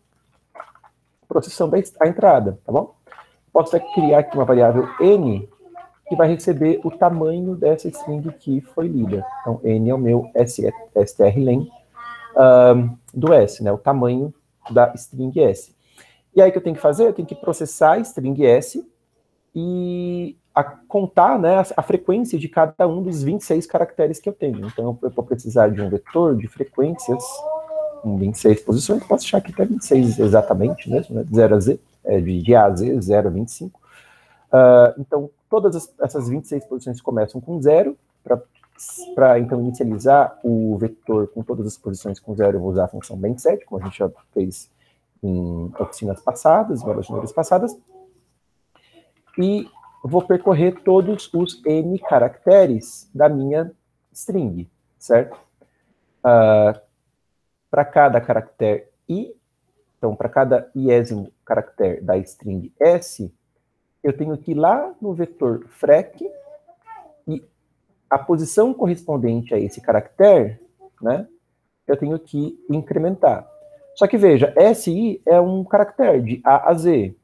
processando a entrada, tá bom? Posso criar aqui uma variável n, que vai receber o tamanho dessa string que foi lida. Então, n é o meu strlen do s, né? O tamanho da string s. E aí o que eu tenho que fazer? Eu tenho que processar a string s e contar, né, a frequência de cada um dos 26 caracteres que eu tenho. Então, eu vou precisar de um vetor de frequências com 26 posições. Posso achar aqui até 26 exatamente mesmo, né? 0 a z, de A a Z, 0 a 25. Então, todas essas 26 posições começam com 0, para para então inicializar o vetor com todas as posições com zero, eu vou usar a função bend7, como a gente já fez em oficinas passadas, em aulas de números passadas. E vou percorrer todos os n caracteres da minha string, certo? Para cada caractere i, então para cada iésimo caractere da string s, eu tenho que ir lá no vetor frec e a posição correspondente a esse caractere, né, eu tenho que incrementar. Só que veja, SI é um caractere de A a Z.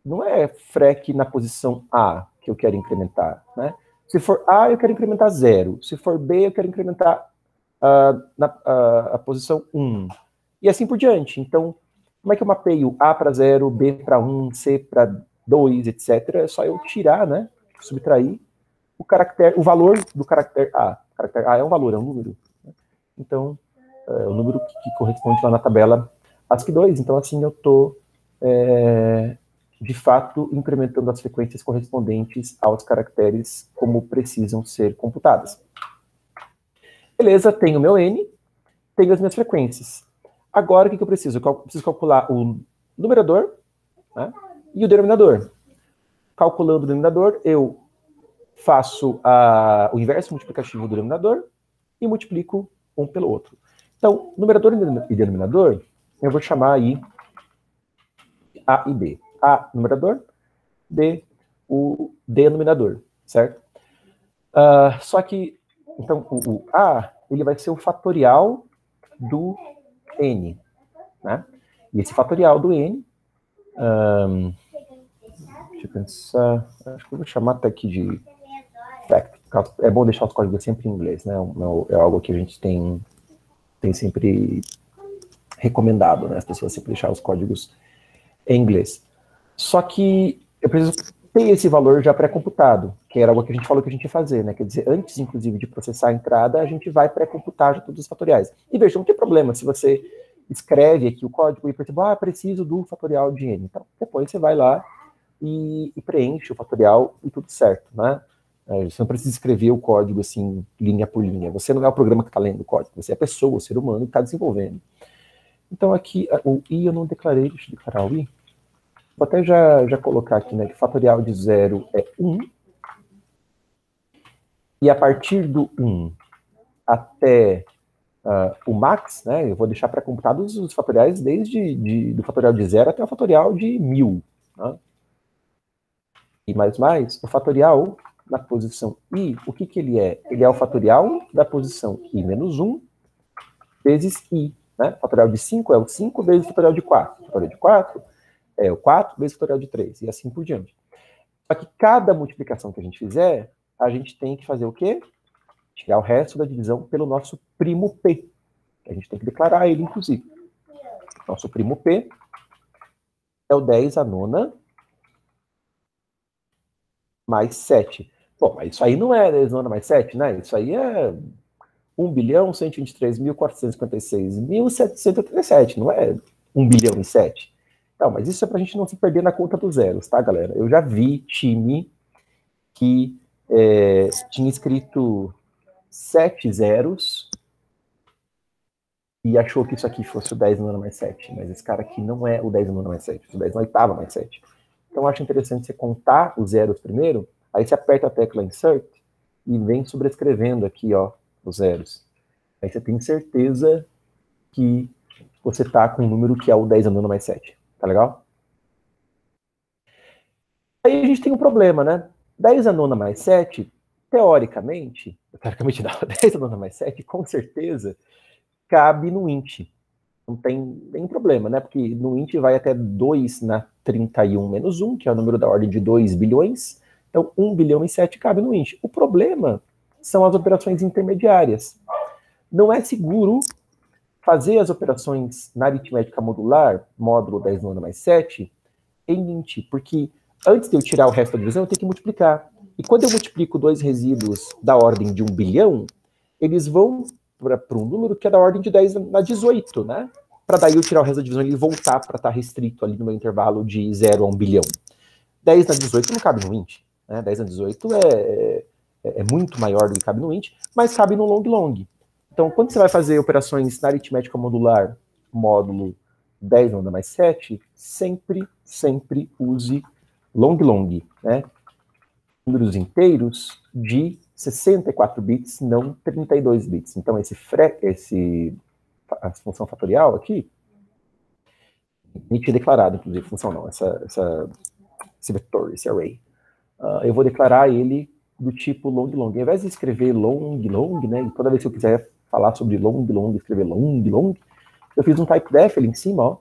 Não é frec na posição A que eu quero incrementar, né? Se for A, eu quero incrementar 0. Se for B, eu quero incrementar a posição 1. E assim por diante. Então, como é que eu mapeio A para 0, B para 1, C para 2, etc. É só eu tirar, né? Subtrair o caractere, o valor do caractere A. O caractere A é um valor, é um número. Né? Então, é o número que corresponde lá na tabela ASCII2. Então, assim, eu estou, de fato, incrementando as frequências correspondentes aos caracteres como precisam ser computadas. Beleza, tenho o meu N, tenho as minhas frequências. Agora, o que eu preciso? Eu preciso calcular o numerador, né, e o denominador. Calculando o denominador, eu faço o inverso multiplicativo do denominador e multiplico um pelo outro. Então, numerador e denominador, eu vou chamar aí A e B. A, numerador, B, o denominador, certo? Só que, então, o A, ele vai ser o fatorial do N, né? E esse fatorial do N, deixa eu pensar, acho que eu vou chamar até aqui de fact. É bom deixar os códigos sempre em inglês, né? É algo que a gente tem sempre recomendado, né? As pessoas sempre deixar os códigos em inglês. Só que eu preciso ter esse valor já pré-computado, que era algo que a gente falou que a gente ia fazer, né? Quer dizer, antes, inclusive, de processar a entrada, a gente vai pré-computar já todos os fatoriais. E veja, não tem problema se você escreve aqui o código e percebe, preciso do fatorial de n. Então, depois você vai lá e preenche o fatorial e tudo certo, né? Você não precisa escrever o código assim, linha por linha. Você não é o programa que está lendo o código, você é a pessoa, o ser humano que está desenvolvendo. Então aqui, o i eu não declarei, deixa eu declarar o i. Vou até já colocar aqui, né, que o fatorial de 0 é 1. E a partir do 1 até o max, né, eu vou deixar pré-computados os fatoriais desde do fatorial de 0 até o fatorial de 1000. Né? E mais, o fatorial na posição i, o que ele é? Ele é o fatorial da posição i menos 1 vezes i. Né? O fatorial de 5 é o 5 vezes o fatorial de 4. O fatorial de 4 é o 4 vezes o fatorial de 3, e assim por diante. Só que cada multiplicação que a gente fizer, a gente tem que fazer o quê? Tirar o resto da divisão pelo nosso primo P. A gente tem que declarar ele, inclusive. Nosso primo P é o 10 a nona mais 7. Bom, mas isso aí não é 10 a nona mais 7, né? Isso aí é 1.123.456.787, não é 1 bilhão e 7. Não, mas isso é para a gente não se perder na conta dos zeros, tá, galera? Eu já vi time que tinha escrito 7 zeros e achou que isso aqui fosse o 10 a nona mais 7, mas esse cara aqui não é o 10 a nona mais 7, o 10 na oitava mais 7. Então eu acho interessante você contar os zeros primeiro, aí você aperta a tecla Insert e vem sobrescrevendo aqui, ó, os zeros. Aí você tem certeza que você tá com um número que é o 10 a nona mais 7. Tá legal? Aí a gente tem um problema, né? 10 a nona mais 7, teoricamente não, 10 a nona mais 7, com certeza, cabe no int. Não tem nenhum problema, né? Porque no int vai até 2 na 31 menos 1, que é o número da ordem de 2 bilhões. Então, 1 bilhão e 7 cabe no int. O problema são as operações intermediárias. Não é seguro fazer as operações na aritmética modular, módulo 10 nona mais 7, em int, porque antes de eu tirar o resto da divisão, eu tenho que multiplicar. E quando eu multiplico dois resíduos da ordem de 1 bilhão, eles vão para um número que é da ordem de 10 na 18, né? Para daí eu tirar o resto da divisão e ele voltar para estar restrito ali no meu intervalo de 0 a 1 bilhão. 10 na 18 não cabe no int. Né? 10 na 18 é muito maior do que cabe no int, mas cabe no long. Então, quando você vai fazer operações na aritmética modular, módulo 10 não dá mais 7, sempre use long, né? Números inteiros de 64 bits, não 32 bits. Então, a função fatorial aqui, int declarado, inclusive, função não, esse vetor, esse array. Eu vou declarar ele do tipo long. Ao invés de escrever long, né, e toda vez que eu quiser falar sobre long, escrever long, eu fiz um typedef ali em cima, ó,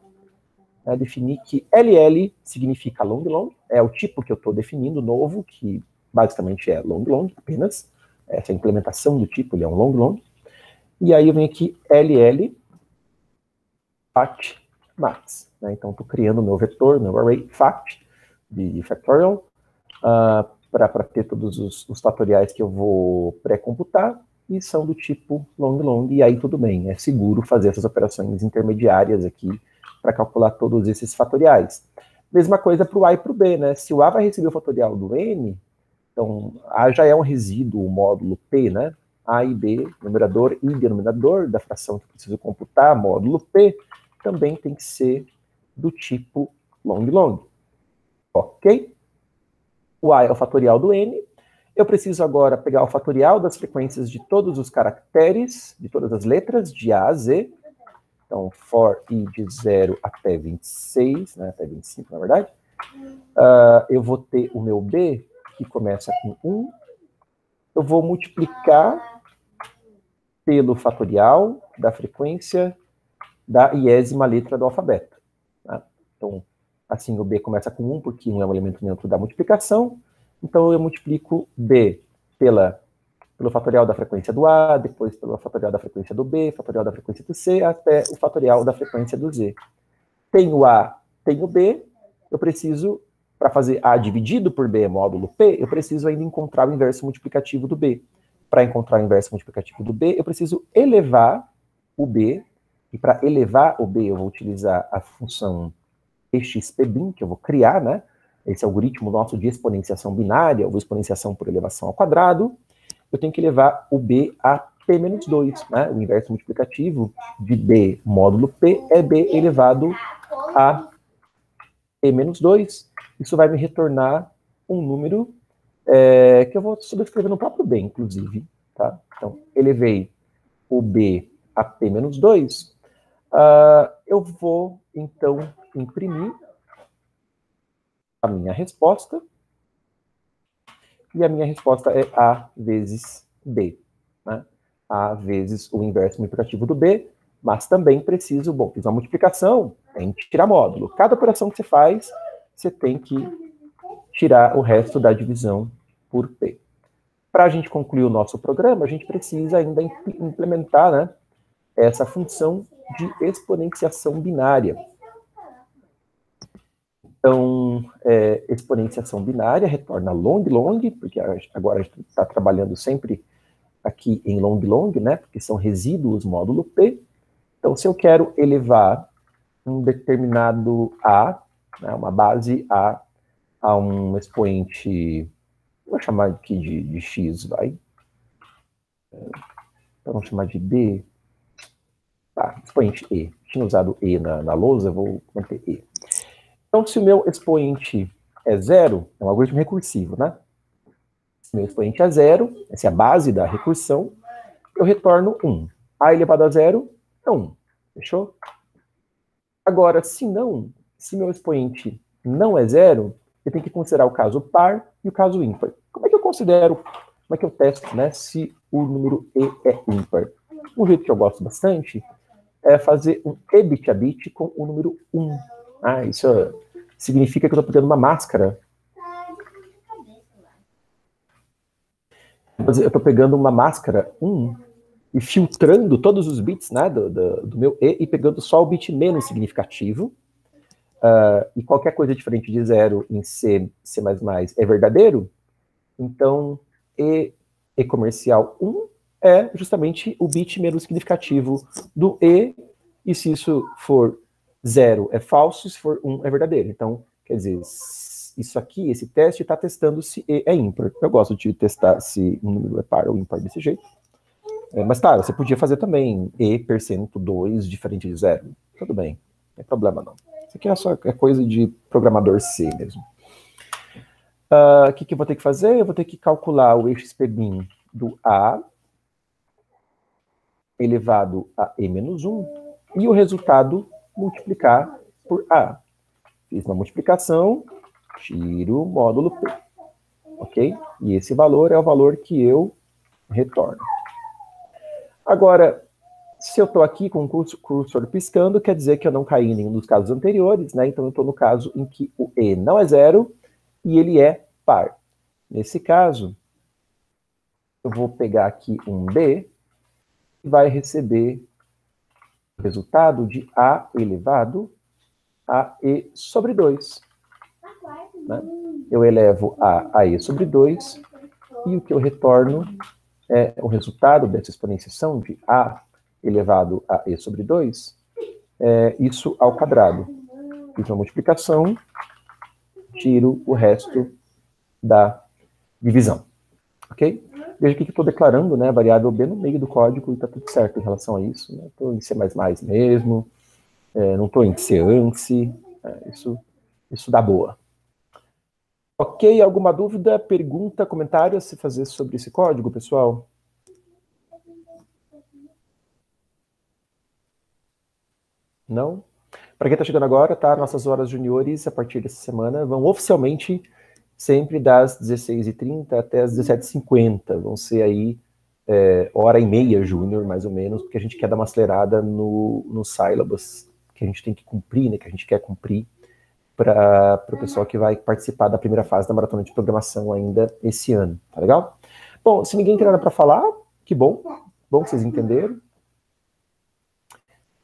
definir que LL significa long, é o tipo que eu estou definindo novo, que basicamente é long, apenas. Essa implementação do tipo, ele é um long. E aí eu venho aqui LL fact max. Né? Então, estou criando o meu vetor, meu array fact, de factorial, para ter todos os fatoriais que eu vou pré-computar, e são do tipo long, e aí tudo bem, é seguro fazer essas operações intermediárias aqui, para calcular todos esses fatoriais. Mesma coisa para o A e para o B, né? Se o A vai receber o fatorial do N, então A já é um resíduo, o módulo P, né? A e B, numerador e denominador da fração que eu preciso computar, módulo P, também tem que ser do tipo long. Ok? O A é o fatorial do N. Eu preciso agora pegar o fatorial das frequências de todos os caracteres, de todas as letras, de A a Z. Então, for i de 0 até 26, né, até 25, na verdade. Eu vou ter o meu B, que começa com 1. Eu vou multiplicar pelo fatorial da frequência da iésima letra do alfabeto. Tá? Então, assim, o B começa com 1, porque 1 é um elemento neutro da multiplicação. Então, eu multiplico B pelo fatorial da frequência do A, depois pelo fatorial da frequência do B, fatorial da frequência do C, até o fatorial da frequência do Z. Tenho A, tenho B, eu preciso, para fazer A dividido por B módulo P, eu preciso ainda encontrar o inverso multiplicativo do B. Para encontrar o inverso multiplicativo do B, eu preciso elevar o B, e para elevar o B eu vou utilizar a função exp_bin, que eu vou criar, né? Esse algoritmo nosso de exponenciação binária, ou exponenciação por elevação ao quadrado. Eu tenho que levar o B a P-2, né? O inverso multiplicativo de B módulo P é B elevado a P-2. Isso vai me retornar um número que eu vou subscrever no próprio B, inclusive. Tá? Então, elevei o B a P-2. Eu vou, então, imprimir a minha resposta. E a minha resposta é A vezes B. Né? A vezes o inverso multiplicativo do B, mas também preciso, bom, fiz uma multiplicação, tem que tirar módulo. Cada operação que você faz, você tem que tirar o resto da divisão por P. Para a gente concluir o nosso programa, a gente precisa ainda implementar, né, essa função de exponenciação binária. Então, exponenciação binária retorna long, porque agora a gente está trabalhando sempre aqui em long, né? Porque são resíduos módulo P. Então, se eu quero elevar um determinado A, né, uma base a um expoente, vou chamar aqui de X, vai. Então, vamos chamar de B. Tá, expoente E. Tinha usado E na lousa, vou manter E. Então, se o meu expoente é 0, é um algoritmo recursivo, né? Se o meu expoente é 0, essa é a base da recursão, eu retorno 1. A elevado a 0 é 1. Fechou? Agora, se meu expoente não é 0, eu tenho que considerar o caso par e o caso ímpar. Como é que eu testo, né, se o número E é ímpar? Um jeito que eu gosto bastante é fazer um E bit a bit com o número 1. Isso significa que eu estou pegando uma máscara. Eu estou pegando uma máscara 1 e filtrando todos os bits, né, do meu E e pegando só o bit menos significativo. E qualquer coisa diferente de 0 em C, C++ é verdadeiro. Então, E comercial 1 é justamente o bit menos significativo do E. E se isso for 0 é falso, se for 1 é verdadeiro. Então, quer dizer, isso aqui, esse teste, está testando se E é ímpar. Eu gosto de testar se um número é par ou ímpar desse jeito. Mas tá, você podia fazer também E%2 diferente de 0. Tudo bem, não tem problema não. Isso aqui é coisa de programador C mesmo. O que eu vou ter que fazer? Eu vou ter que calcular o eixo bin do A elevado a E-1 e o resultado multiplicar por A. Fiz uma multiplicação, tiro o módulo P. Ok? E esse valor é o valor que eu retorno. Agora, se eu estou aqui com o cursor piscando, quer dizer que eu não caí em nenhum dos casos anteriores, né? Então eu estou no caso em que o E não é 0 e ele é par. Nesse caso, eu vou pegar aqui um B e vai receber o resultado de A elevado a E sobre 2. Né? Eu elevo a E sobre 2 e o que eu retorno é o resultado dessa exponenciação de A elevado a E sobre 2, isso ao quadrado. Fiz uma multiplicação, tiro o resto da divisão. Ok? Veja que eu estou declarando, né, a variável B no meio do código e está tudo certo em relação a isso. Estou em C++ mesmo, não estou em C ANSI, isso dá boa. Ok, alguma dúvida, pergunta, comentário a se fazer sobre esse código, pessoal? Não? Para quem está chegando agora, tá? Nossas horas juniores, a partir dessa semana, vão oficialmente sempre das 16h30 até as 17h50. Vão ser aí hora e meia júnior, mais ou menos, porque a gente quer dar uma acelerada no syllabus que a gente tem que cumprir, né? Que a gente quer cumprir para o pessoal que vai participar da primeira fase da maratona de programação ainda esse ano. Tá legal? Bom, se ninguém tem nada para falar, que bom. Bom que vocês entenderam.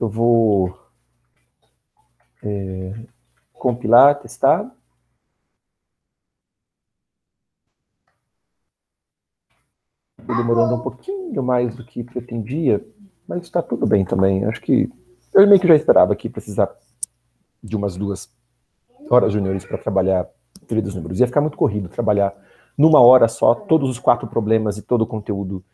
Eu vou compilar, testar. Estou demorando um pouquinho mais do que pretendia, mas está tudo bem também. Acho que eu meio que já esperava aqui precisar de umas 2 horas juniores para trabalhar teoria dos números. Ia ficar muito corrido trabalhar numa hora só todos os 4 problemas e todo o conteúdo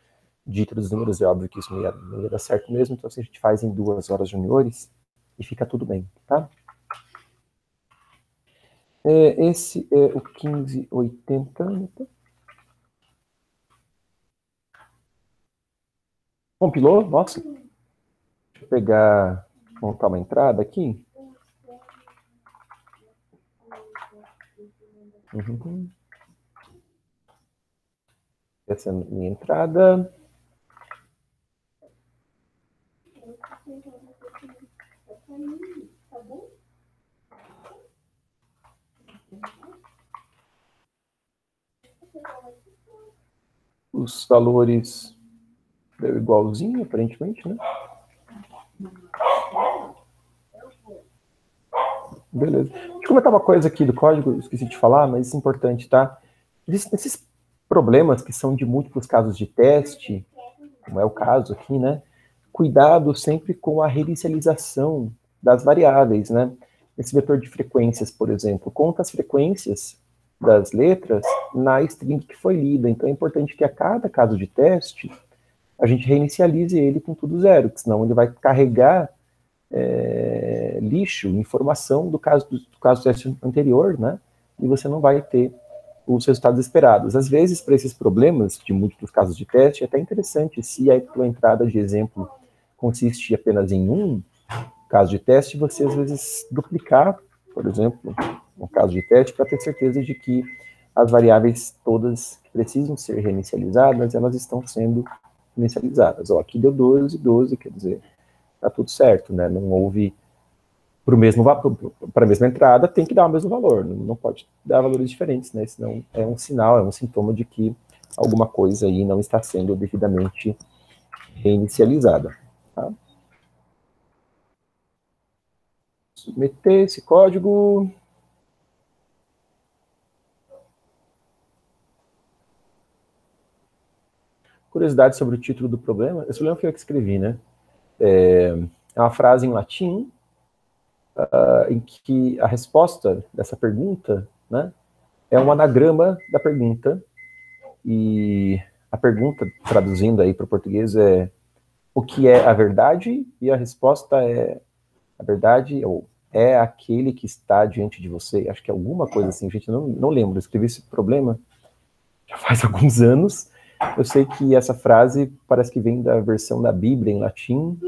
de teoria dos números. É óbvio que isso não ia dar certo mesmo, então assim, a gente faz em 2 horas juniores e fica tudo bem, tá? Esse é o 1580. Compilou? Nossa. Deixa eu pegar, montar uma entrada aqui. Essa é a minha entrada. Os valores deu igualzinho, aparentemente, né? Beleza. Deixa eu comentar uma coisa aqui do código, esqueci de falar, mas isso é importante, tá? Esses problemas que são de múltiplos casos de teste, como é o caso aqui, né? Cuidado sempre com a reinicialização das variáveis, né? Esse vetor de frequências, por exemplo, conta as frequências das letras na string que foi lida. Então é importante que a cada caso de teste a gente reinicialize ele com tudo 0, porque senão ele vai carregar lixo, informação do caso do teste anterior, né? E você não vai ter os resultados esperados. Às vezes, para esses problemas de múltiplos casos de teste, é até interessante se a tua entrada de exemplo consiste apenas em um caso de teste, você às vezes duplicar, por exemplo, um caso de teste para ter certeza de que as variáveis todas que precisam ser reinicializadas, elas estão sendo inicializadas. Ó, aqui deu 12, 12, quer dizer, tá tudo certo, né? Não houve para a mesma entrada, tem que dar o mesmo valor, não pode dar valores diferentes, né? Senão é um sinal, é um sintoma de que alguma coisa aí não está sendo devidamente reinicializada. Tá? Submeter esse código. Curiosidade sobre o título do problema. Esse problema foi eu que escrevi, né? É uma frase em latim, em que a resposta dessa pergunta, né, é um anagrama da pergunta, e a pergunta, traduzindo aí para o português, é o que é a verdade? E a resposta é a verdade, ou é aquele que está diante de você. Acho que é alguma coisa assim, gente, não lembro, eu escrevi esse problema já faz alguns anos. Eu sei que essa frase parece que vem da versão da Bíblia em latim,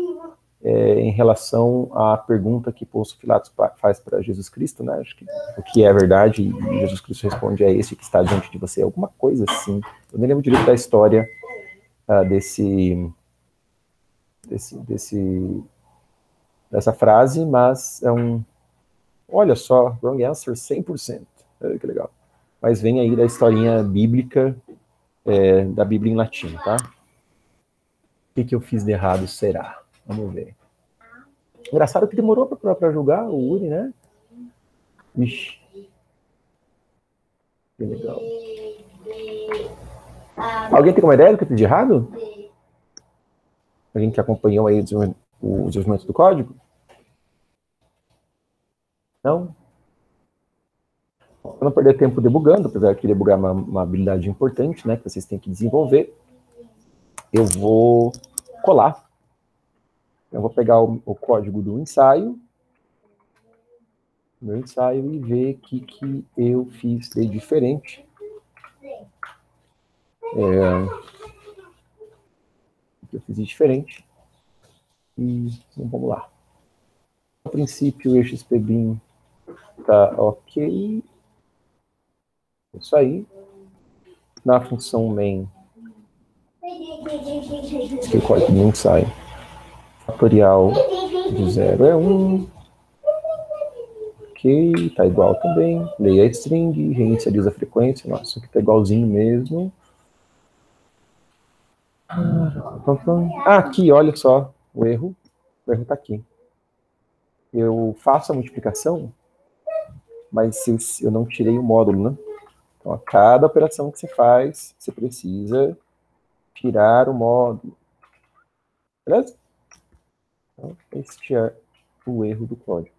em relação à pergunta que Pôncio Pilatos faz para Jesus Cristo, né? Acho que o que é verdade, e Jesus Cristo responde, é esse que está diante de você, alguma coisa assim. Eu nem lembro direito da história dessa frase, mas é olha só, wrong answer 100%. Que legal. Mas vem aí da historinha bíblica, da Bíblia em latim, tá? O que eu fiz de errado será? Vamos ver. Engraçado que demorou para julgar o Uri, né? Ixi. Que legal. Alguém tem uma ideia do que eu fiz de errado? Alguém que acompanhou aí o desenvolvimento do código? Não? Para não perder tempo debugando, apesar que debugar é uma habilidade importante, né, que vocês têm que desenvolver, eu vou colar. Eu vou pegar o código do ensaio, meu ensaio, e ver o que eu fiz de diferente. O que eu fiz de diferente. E vamos lá. A princípio, o XPBin tá ok. Isso aí. Na função main, que o código do ensaio, fatorial de 0 é 1. Ok, tá igual também. Leia a string, reinicializa a frequência. Nossa, isso aqui tá igualzinho mesmo. Aqui, olha só, o erro. O erro tá aqui. Eu faço a multiplicação, mas eu não tirei o módulo, né? Então, a cada operação que você faz, você precisa tirar o módulo. Beleza? Então, este é o erro do código.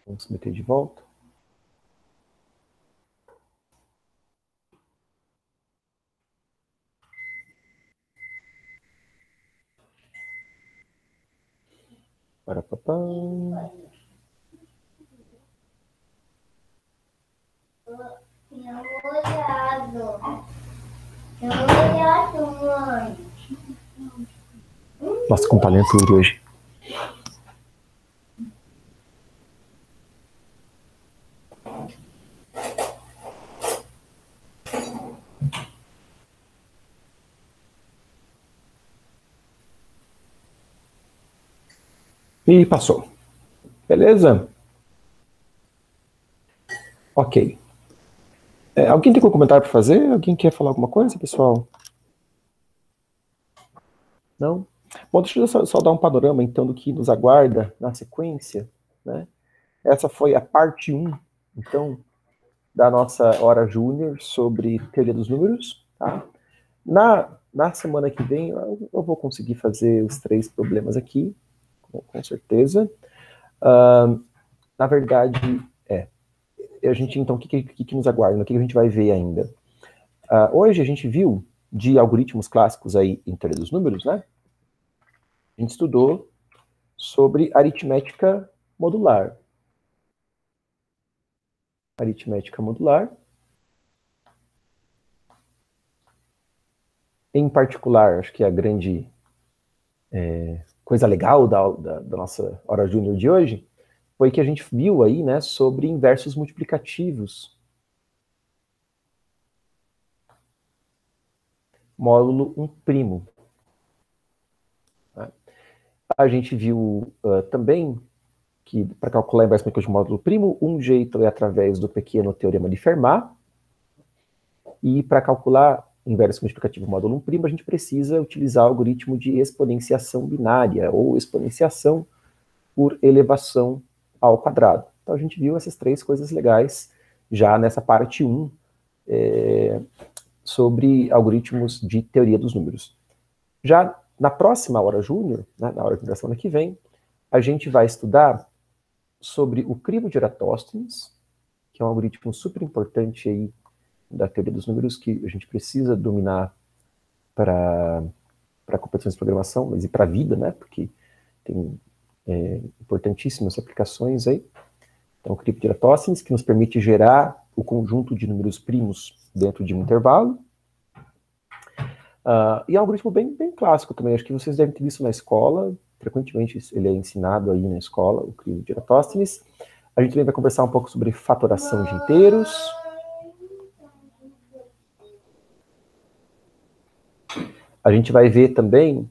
Vamos submeter de volta. Parapapá. Nossa, com talento hoje. E passou. Beleza? Ok. Alguém tem algum comentário para fazer? Alguém quer falar alguma coisa, pessoal? Não? Bom, deixa eu só dar um panorama, então, do que nos aguarda na sequência, né? Essa foi a parte 1, então, da nossa hora júnior sobre teoria dos números, tá? Na semana que vem, eu vou conseguir fazer os 3 problemas aqui, com certeza. Na verdade, a gente, então, o que nos aguarda? O que a gente vai ver ainda? Hoje a gente viu de algoritmos clássicos aí em teoria dos números, né? A gente estudou sobre aritmética modular. Aritmética modular. Em particular, acho que a grande coisa legal da nossa hora júnior de hoje foi que a gente viu aí, né, sobre inversos multiplicativos. Módulo 1'. A gente viu também que para calcular inverso multiplicativo de módulo primo, um jeito é através do pequeno teorema de Fermat, e para calcular inverso multiplicativo módulo 1', a gente precisa utilizar o algoritmo de exponenciação binária, ou exponenciação por elevação ao quadrado. Então a gente viu essas 3 coisas legais já nessa parte 1 sobre algoritmos de teoria dos números. Já na próxima hora júnior, né, na hora da semana que vem, a gente vai estudar sobre o crivo de Eratóstenes, que é um algoritmo super importante aí da teoria dos números, que a gente precisa dominar para competições de programação, mas e para a vida, né? Porque tem importantíssimas aplicações aí. Então, o cripto de Eratosthenes, que nos permite gerar o conjunto de números primos dentro de um intervalo. E é um algoritmo bem clássico também, acho que vocês devem ter visto na escola, frequentemente ele é ensinado aí na escola, o cripto de Eratosthenes. A gente também vai conversar um pouco sobre fatoração de inteiros. A gente vai ver também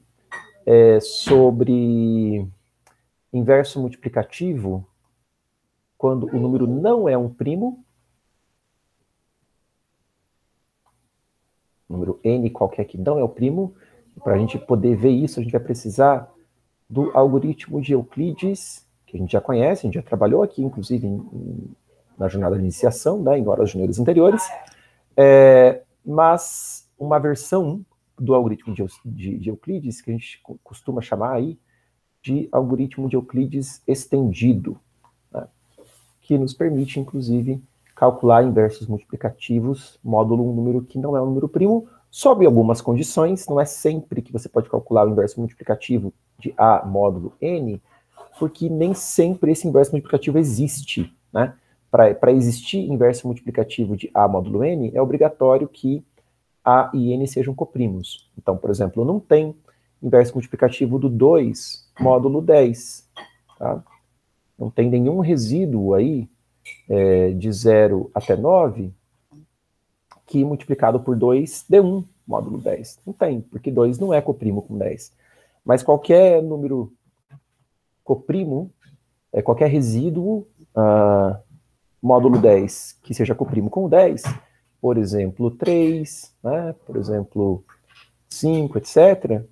sobre inverso multiplicativo, quando o número não é um primo. Número n qualquer que não é o primo. Para a gente poder ver isso, a gente vai precisar do algoritmo de Euclides, que a gente já conhece, a gente já trabalhou aqui, inclusive, na jornada de iniciação, né, em horas juniores anteriores, mas uma versão do algoritmo de Euclides, que a gente costuma chamar aí de algoritmo de Euclides estendido, né, que nos permite, inclusive, calcular inversos multiplicativos, módulo um número que não é um número primo, sob algumas condições. Não é sempre que você pode calcular o inverso multiplicativo de A módulo N, porque nem sempre esse inverso multiplicativo existe, né? Para existir inverso multiplicativo de A módulo N, é obrigatório que A e N sejam coprimos. Então, por exemplo, não tem inverso multiplicativo do 2 módulo 10. Tá? Não tem nenhum resíduo aí de 0 até 9 que multiplicado por 2 dê 1 módulo 10. Não tem, porque 2 não é coprimo com 10. Mas qualquer número coprimo, qualquer resíduo módulo 10 que seja coprimo com 10, por exemplo, 3, né, por exemplo, 5, etc.,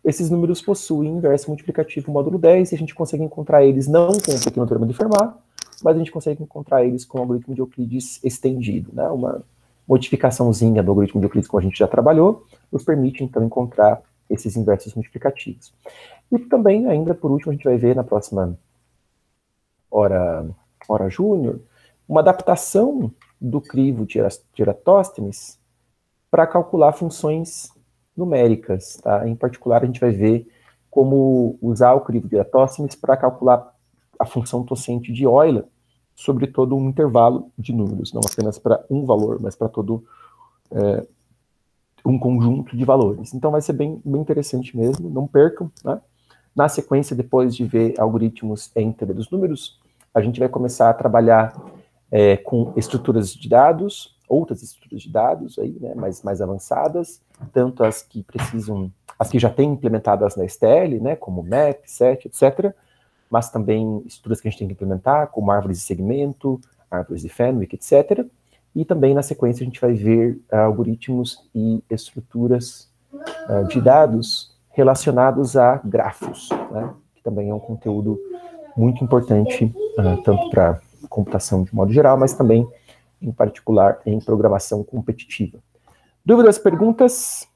esses números possuem inverso multiplicativo módulo 10 e a gente consegue encontrar eles não com o pequeno teorema de Fermat, mas a gente consegue encontrar eles com o algoritmo de Euclides estendido, né, uma modificaçãozinha do algoritmo de Euclides, como a gente já trabalhou, nos permite, então, encontrar esses inversos multiplicativos. E também, ainda por último, a gente vai ver na próxima hora júnior, uma adaptação do crivo de Eratosthenes para calcular funções numéricas. Tá? Em particular, a gente vai ver como usar o crivo de Eratosthenes para calcular a função tocente de Euler sobre todo um intervalo de números, não apenas para um valor, mas para todo um conjunto de valores. Então vai ser bem interessante mesmo, não percam. Né? Na sequência, depois de ver algoritmos em teoria dos números, a gente vai começar a trabalhar com estruturas de dados, outras estruturas de dados aí, né, mais avançadas, tanto as que precisam, as que já têm implementadas na STL, né, como MAP, SET, etc., mas também estruturas que a gente tem que implementar, como árvores de segmento, árvores de Fenwick, etc. E também, na sequência, a gente vai ver algoritmos e estruturas de dados relacionados a grafos, né, que também é um conteúdo muito importante, tanto para computação de modo geral, mas também, em particular, em programação competitiva. Dúvidas, perguntas?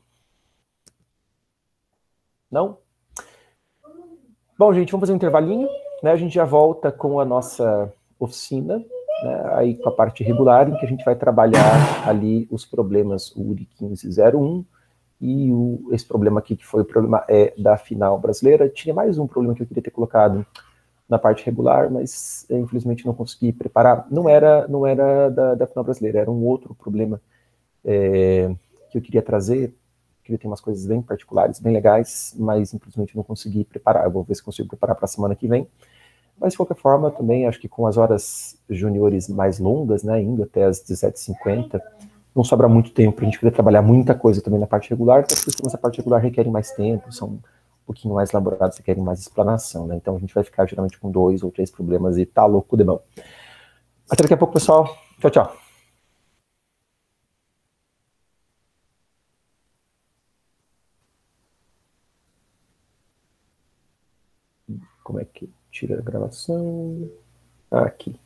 Não? Bom, gente, vamos fazer um intervalinho, né? A gente já volta com a nossa oficina, né? Aí com a parte regular, em que a gente vai trabalhar ali os problemas URI 1501 e esse problema aqui, que foi o problema da final brasileira. Tinha mais um problema que eu queria ter colocado na parte regular, mas infelizmente não consegui preparar. Não era da final brasileira, era um outro problema que eu queria trazer, que tem umas coisas bem particulares, bem legais, mas infelizmente não consegui preparar. Eu vou ver se consigo preparar para a semana que vem. Mas de qualquer forma, também acho que com as horas juniores mais longas, né, indo até as 17h50, não sobra muito tempo para a gente poder trabalhar muita coisa também na parte regular, até porque essa parte regular requer mais tempo, são um pouquinho mais elaborados, requerem mais explanação, né? Então a gente vai ficar geralmente com 2 ou 3 problemas e tá louco de bom. Até daqui a pouco, pessoal. Tchau, tchau. Como é que tira a gravação? Aqui.